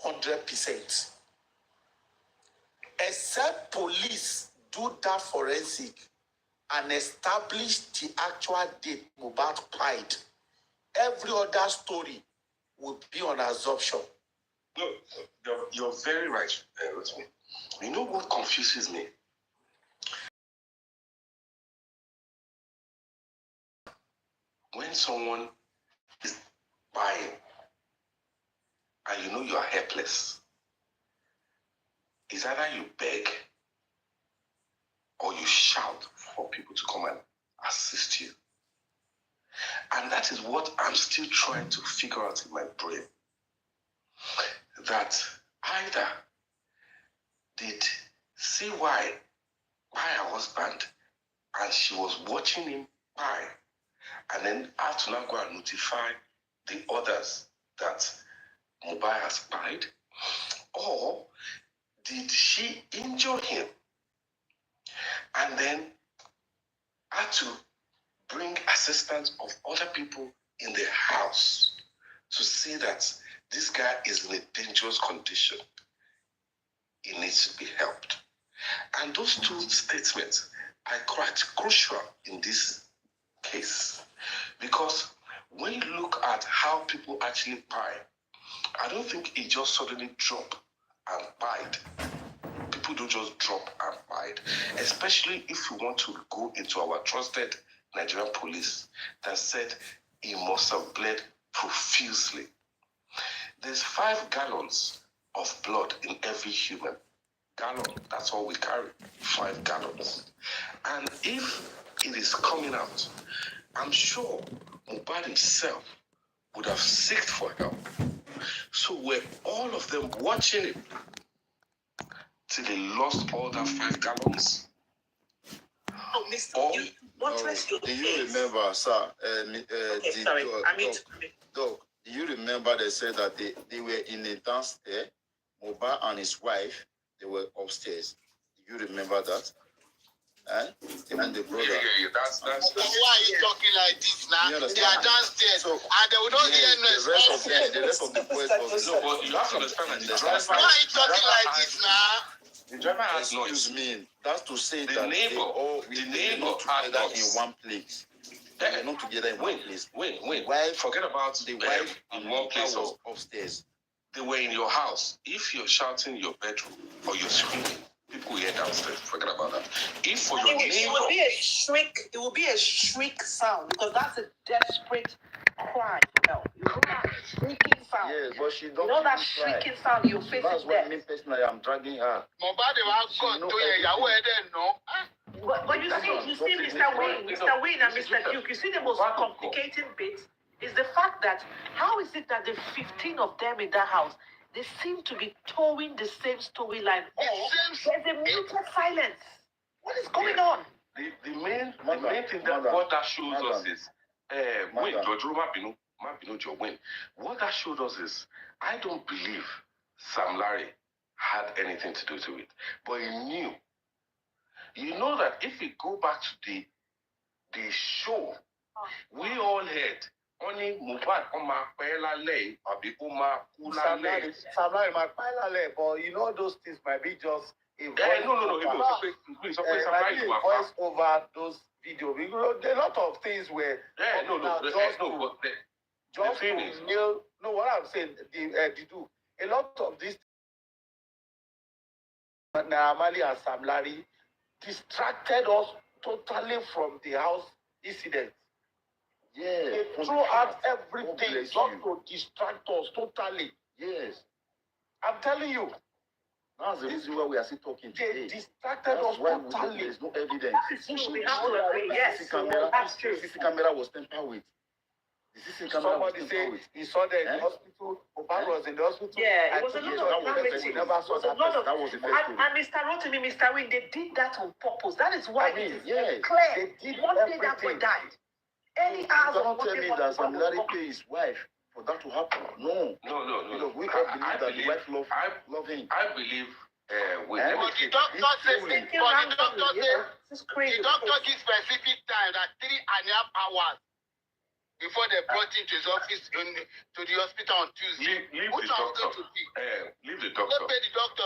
Speaker 4: 100%. Except police do that forensic and establish the actual date Mohbad died, every other story will be on assumption.
Speaker 10: No, you're very right, Rotimi. You know what confuses me? When someone is buying and you know you are helpless, is either you beg or you shout for people to come and assist you. And that is what I'm still trying to figure out in my brain. That either did CY buy her husband and she was watching him buy, and then had to now go and notify the others that Mohbad has died, or did she injure him and then had to bring assistance of other people in the house to see that this guy is in a dangerous condition? He needs to be helped. And those two statements are quite crucial in this case, because when you look at how people actually buy, I don't think it just suddenly drop and bite. People don't just drop and bite, especially if you want to go into our trusted Nigerian police that said he must have bled profusely. There's 5 gallons of blood in every human gallon. That's all we carry, 5 gallons. And if it is coming out, I'm sure Mohbad himself would have sought for help. So were all of them watching him till they lost all that 5 gallons?
Speaker 8: Oh, Mr.
Speaker 9: Do you remember, sir? Doc, do you remember they said that they were in a downstairs, Mohbad and his wife, they were upstairs. Do you remember that? Even the brother.
Speaker 5: That's why are you talking like this now? They are downstairs, and they will not hear noise.
Speaker 9: The rest of the boys was
Speaker 10: no, but you have to understand that the driver.
Speaker 5: Why are you talking like this now?
Speaker 10: The driver has noise.
Speaker 9: Excuse me. That's to say
Speaker 10: The
Speaker 9: that
Speaker 10: neighbor had
Speaker 9: together
Speaker 10: noise.
Speaker 9: in one place. They were not together in one place.
Speaker 10: Wait.
Speaker 9: Wife,
Speaker 10: Forget about
Speaker 9: the wife
Speaker 10: in one place
Speaker 9: was upstairs.
Speaker 10: They were in your house. If you're shouting in your bedroom or you're screaming, people hear downstairs. Forget about that. If for your neighbor,
Speaker 8: it will be a shriek. It will be a shriek sound, because that's a desperate cry for help. You know that shrieking sound.
Speaker 9: Yes, but she don't.
Speaker 8: You know that shrieking sound. Your face
Speaker 9: That's
Speaker 8: is
Speaker 9: what
Speaker 8: dead.
Speaker 9: me personally, I'm dragging her.
Speaker 8: But you see, Mr. Wayne and Mr. Duke, you see the most complicating bit is the fact that how is it that the 15 of them in that house, they seem to be towing the same storyline, or there's a muted silence? What is going on?
Speaker 10: the main thing that what that shows us is wait, what that showed us is I don't believe Sam Larry had anything to do to it, but he knew. You know that if we go back to the show, we all heard only Mohbad lay,
Speaker 4: but you know those things might be just a voice over those videos. You know, there are a lot of things where just to nail No, what I'm saying, a lot of these Naramali and Sam Larry distracted us totally from the house incident.
Speaker 9: Yeah.
Speaker 4: They threw out everything just to distract us totally.
Speaker 9: Yes.
Speaker 4: I'm telling you.
Speaker 9: That's the reason why we are still talking today.
Speaker 4: They distracted us totally.
Speaker 9: There's no evidence.
Speaker 8: That is true. We have to agree. Yes, that's true.
Speaker 9: CC camera was tampered with.
Speaker 4: Somebody said he saw them in the hospital. Mohbad was in the hospital.
Speaker 8: Yeah, it was a lot of narrative.
Speaker 4: We never saw that.
Speaker 9: That was the first story.
Speaker 8: And Mr. Rotimi, Mr. Win, they did that on purpose. That is why it is clear.
Speaker 4: They did
Speaker 8: one day that boy died. Any hours
Speaker 9: You cannot tell me that some Larry pay his wife for that to happen. No. Because we all believe that the wife love him.
Speaker 10: I believe
Speaker 5: But the doctor says, the doctor gives specific time, that 3.5 hours before they brought him to his office to the hospital on Tuesday.
Speaker 10: Leave
Speaker 5: Which
Speaker 10: the
Speaker 5: one
Speaker 10: doctor.
Speaker 5: going to be?
Speaker 10: Leave the doctor.
Speaker 5: Don't pay the doctor.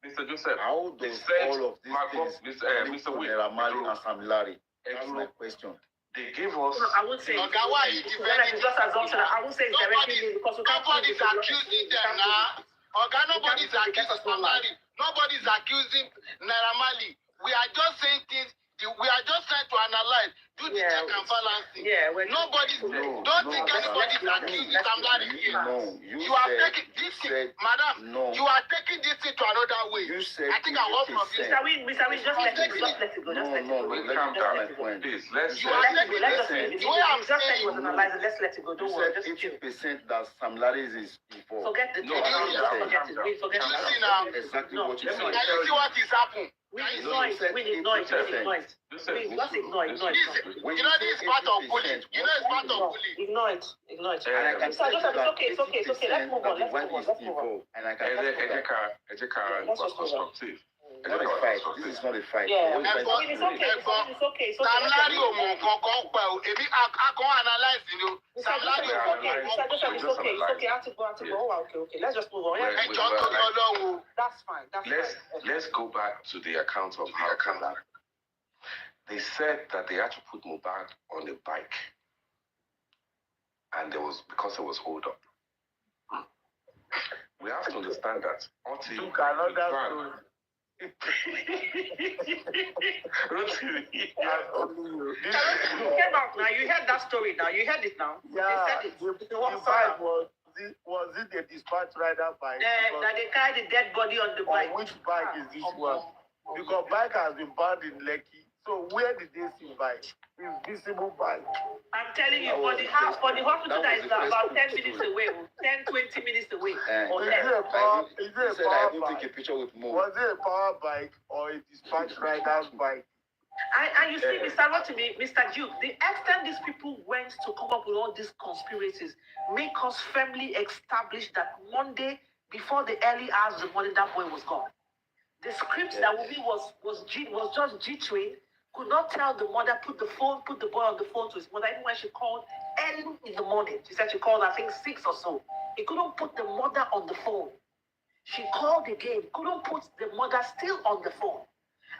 Speaker 10: Mr. Joseph,
Speaker 9: how does all of these things Mr. Naramali and Sam Larry? That's my question.
Speaker 10: They gave us.
Speaker 8: No, I won't say.
Speaker 5: Okay, why are you defending?
Speaker 8: I won't say it's directly because
Speaker 5: nobody's accusing them now. Okay, nobody's accusing Sam Larry. Nobody's accusing Naramali. We are just saying things. We are just trying to analyze, do the check and balancing.
Speaker 8: Yeah,
Speaker 5: don't think anybody's accusing Sam Larry here.
Speaker 9: No,
Speaker 5: you are taking this thing, madam.
Speaker 9: No.
Speaker 5: You are taking this thing to another way.
Speaker 9: You said
Speaker 5: I think I heard from you.
Speaker 8: Mr. Win, just let it go. Just let it go.
Speaker 10: Calm down, please. Let's
Speaker 8: let it go. Let's let it go. Don't worry.
Speaker 9: You said 80% that Sam Larry is involved.
Speaker 8: Forget the
Speaker 5: Forget it now.
Speaker 9: Exactly what you said.
Speaker 5: Can you see what is happening?
Speaker 8: We ignore it. You know this is
Speaker 5: part of bullying. You know it's part of bullying.
Speaker 8: Ignore it. It's okay. Let's move on.
Speaker 9: And I can
Speaker 10: was constructive.
Speaker 9: This is not a fight.
Speaker 8: Yeah. It's okay.
Speaker 5: Sam Larry analyze, Sam Larry
Speaker 8: it's okay. I have to go. Okay. Let's just move on. That's fine.
Speaker 10: Let's go back to the account of how come. They said that they had to put Mohbad on a bike, and because there was hold up. We have to understand that.
Speaker 8: You heard that story now. You heard it now.
Speaker 4: Yeah.
Speaker 8: They said it.
Speaker 4: Was it the dispatch rider bike?
Speaker 8: That they carry the dead body on the bike.
Speaker 4: Which bike is this one? Because bike has been banned in Lekki. So where did they see bike? Invisible bike.
Speaker 8: I'm telling you, for the hospital that is about 10 minutes away, 10-20 minutes away.
Speaker 4: Is it a power bike?
Speaker 9: Take a picture with Mo.
Speaker 4: Was it a power bike or a dispatch rider's bike?
Speaker 8: And you see, Mr. Rotimi, Mr. Duke, the extent these people went to come up with all these conspiracies make us firmly establish that Monday, before the early hours of the morning, that boy was gone. The script that Wumi was just G-trained, could not tell the mother, put the boy on the phone to his mother, even when she called early in the morning. She said she called, I think, 6 or so. He couldn't put the mother on the phone. She called again, couldn't put the mother still on the phone.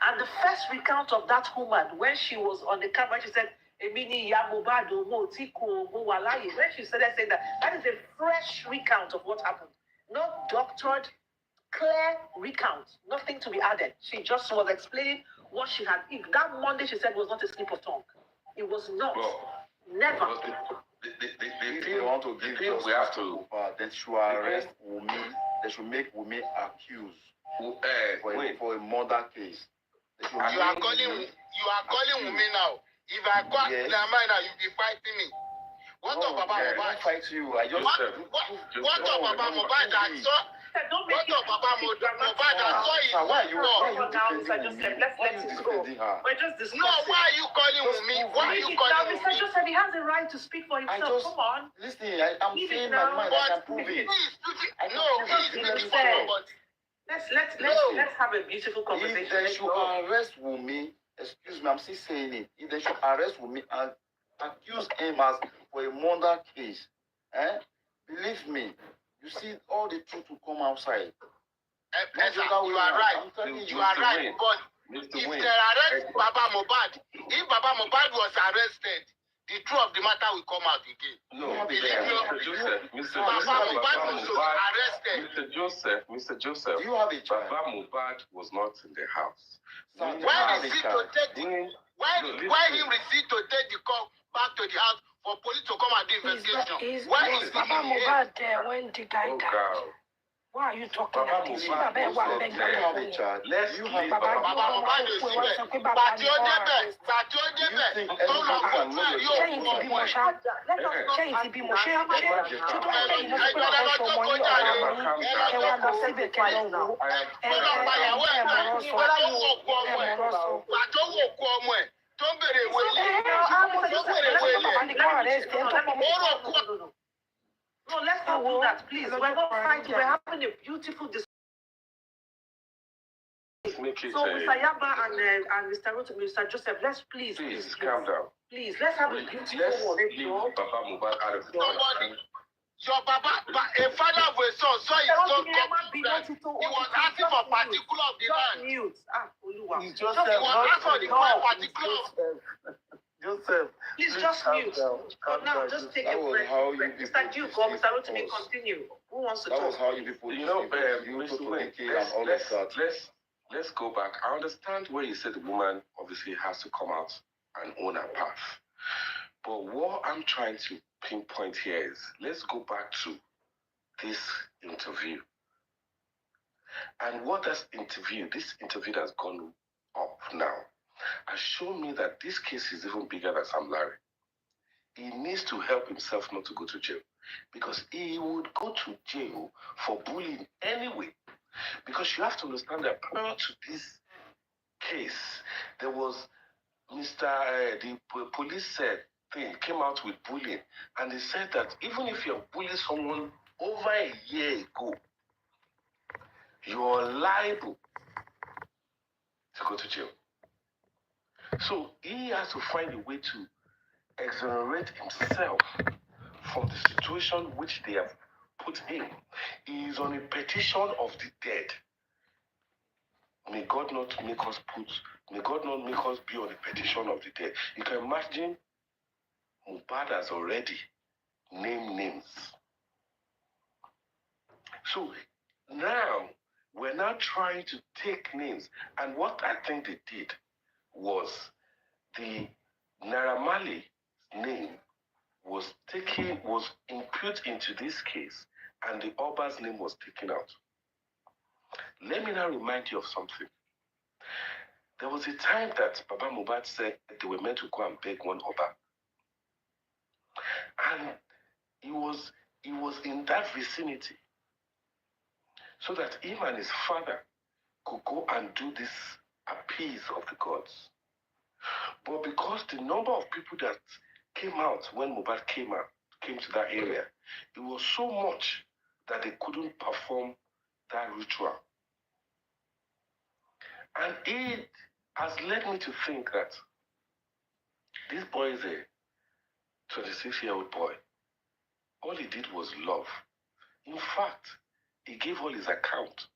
Speaker 8: And the first recount of that woman, when she was on the camera, she said, Emini ya Mohbad mo tiko mo walaye. When she started saying that is a fresh recount of what happened. Not doctored, clear recount. Nothing to be added. She just was explaining what she had. If that Monday she said was not a slip of tongue. It was not. Never.
Speaker 9: If they want to give justice we have to they should arrest Wumi. They should make Wumi accused for a murder case.
Speaker 5: You are calling Wumi now. If I call Nama now, you'll be fighting me. What of Papa Mohbad?
Speaker 9: I don't fight you. I just
Speaker 5: what of Papa Mohbad that saw? What of Papa Mohbad that saw?
Speaker 9: Why are you
Speaker 8: defending? Let's let it go. We're just discussing.
Speaker 5: No, why are you calling Wumi? Why are you calling Wumi?
Speaker 8: Mr. Joseph, he has the right to speak for himself. Come on.
Speaker 9: Listen, I'm saying my mind. I can prove it.
Speaker 5: No, he's speaking for nobody.
Speaker 8: Let's have a beautiful conversation.
Speaker 9: If they should arrest Wumi, excuse me, I'm still saying it. If they should arrest Wumi and accuse him as for a murder case, believe me, you see all the truth will come outside.
Speaker 5: You are right. You are right. But if they arrest Baba Mohbad, if Baba Mohbad was arrested, the truth of the matter will come out again.
Speaker 10: No, Mr. Joseph,
Speaker 9: Do you have a child?
Speaker 10: Baba Mohbad was not in the house.
Speaker 5: Why he received to take the call back to the house for police to come and do investigation? Why is
Speaker 11: Baba Mohbad there when the guy died?
Speaker 10: God.
Speaker 11: Why are you talking
Speaker 10: Baba
Speaker 11: like this?
Speaker 10: Mohbad was not there.
Speaker 9: Do you have a child?
Speaker 10: Let's
Speaker 9: You
Speaker 10: leave
Speaker 9: have
Speaker 10: Baba
Speaker 5: Baba Mohbad ò síbẹ̀. Gbàtí ó débẹ̀ tó lọ kojú ẹ̀ yóò
Speaker 11: ṣẹ́yìn ti
Speaker 5: kú
Speaker 11: bímọ
Speaker 5: ọmọ ẹ̀.
Speaker 11: ṣá ṣẹ́yìn ti bímọ ṣé tó bá yẹ kẹ́yìn lọ sí pé ọ̀fẹ́ ṣọmọ yín ọ̀rọ̀ àmọ́ yín kẹ́ wá lọ síbẹ̀ kẹ́ lọ wò ó ẹ̀mọ̀ràn sọ ẹ̀mọ̀ràn sọ.
Speaker 5: Gbàtó wò kú ọmọ ẹ̀ tó ń bèrè ìwé ilé.
Speaker 11: Bàbá ní kọ́ àrẹ́ ẹ̀sìn tó pọ̀ mọ́.
Speaker 5: Ó rò kú.
Speaker 8: No, let's not do that, please. We're not fighting. We're having a beautiful discussion. So, Mr. Yaba and Mr. Rotimi, Mr. Joseph, let's please
Speaker 10: calm down.
Speaker 8: Please, let's have a beautiful one.
Speaker 10: Let's leave Baba Mohbad out of the question.
Speaker 5: Your Baba, a father of a son, saw his son come back. He was asking for particular of the land.
Speaker 4: It's
Speaker 5: He
Speaker 4: Joseph.
Speaker 5: was asking for the particular of
Speaker 4: Joseph.
Speaker 8: Please just mute. For now, just take a breath. Mr. Duke or Mr. Rotimi, continue. Who wants to
Speaker 9: That was
Speaker 8: talk?
Speaker 9: how you people
Speaker 10: You know,
Speaker 9: you
Speaker 10: Mr.
Speaker 9: took
Speaker 10: Wayne,
Speaker 9: the and all of that.
Speaker 10: let's go back. I understand where you said the woman obviously has to come out and own her path. But what I'm trying to pinpoint here is, let's go back to this interview. And what this interview that's gone up now, has shown me that this case is even bigger than Sam Larry. He needs to help himself not to go to jail, because he would go to jail for bullying anyway. Because you have to understand that prior to this case, there was the police said thing came out with bullying, and they said that even if you're bullying someone over a year ago, you're liable to go to jail. So he has to find a way to exonerate himself from the situation which they have put him. He is on a petition of the dead. May God not make us be on a petition of the dead. You can imagine Mohbad has already named names. So now we're now trying to take names. And what I think they did was the Naira Marley's name was input into this case, and the Oba's name was taken out. Let me now remind you of something. There was a time that Baba Mohbad said they were meant to go and beg one Oba. And he was in that vicinity, so that him and his father could go and do this appease of the gods. But because the number of people that came out when Mohbad came to that area, it was so much that they couldn't perform that ritual. And it has led me to think that this boy is a 26-year-old boy. All he did was love. In fact, he gave all his account.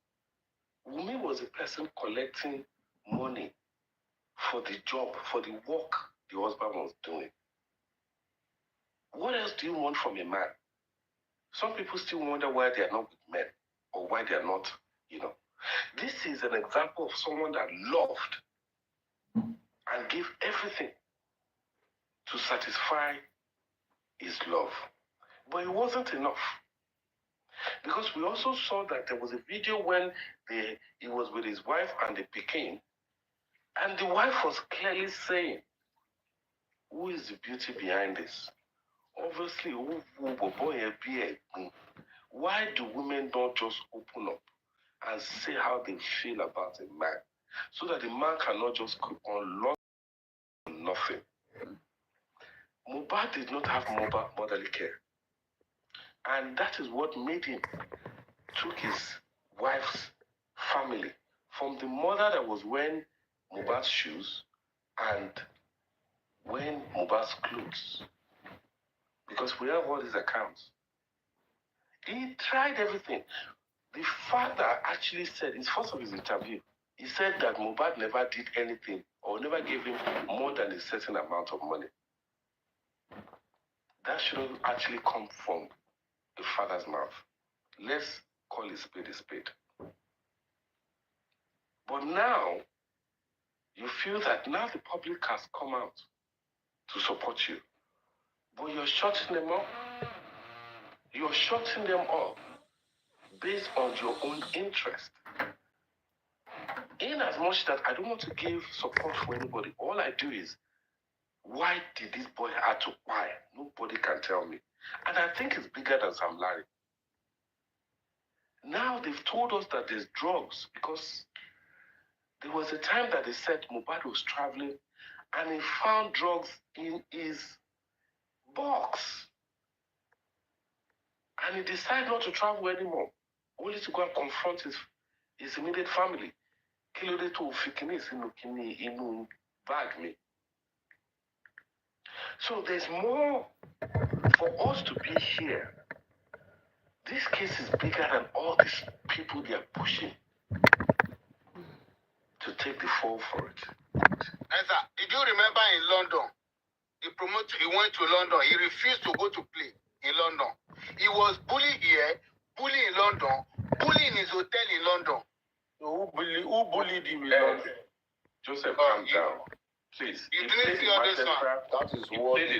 Speaker 10: Wumi was a person collecting money for the job, for the work the husband was doing. What else do you want from a man? Some people still wonder why they are not with men, or why they are not, This is an example of someone that loved and gave everything to satisfy his love. But it wasn't enough. Because we also saw that there was a video when he was with his wife and the pikin, and the wife was clearly saying, who is the beauty behind this? Obviously, why do women not just open up and say how they feel about a man, so that the man cannot just keep on loving nothing? Mohbad did not have motherly care. And that is what made him took his wife's family from the mother that was wearing Mohbad's shoes and wearing Mohbad's clothes. Because we have all these accounts. He tried everything. The father actually said, in first of his interview, he said that Mohbad never did anything or never gave him more than a certain amount of money. that shouldn't actually come from the father's mouth. Let's call it spade a spade. But now, you feel that now the public has come out to support you. But you're shutting them up. You're shutting them up based on your own interest. In as much that I don't want to give support for anybody, all I do is, why did this boy have to buy? Nobody can tell me. And I think it's bigger than Sam Larry. Now they've told us that there's drugs because there was a time that they said Mohbad was traveling and he found drugs in his box. And he decided not to travel anymore, only to go and confront his immediate family. Kilode to fikinis inu bag me. So there's more for us to be here. This case is bigger than all these people they are pushing to take the fall for it.
Speaker 5: Sir, did you remember in London, the promoter, he went to London, he refused to go to play in London. He was bullied here, bullied in London, bullied in his hotel in London.
Speaker 4: So who bullied him in London?
Speaker 10: Joseph, calm down. Please.
Speaker 5: You didn't see all this one.
Speaker 9: That is what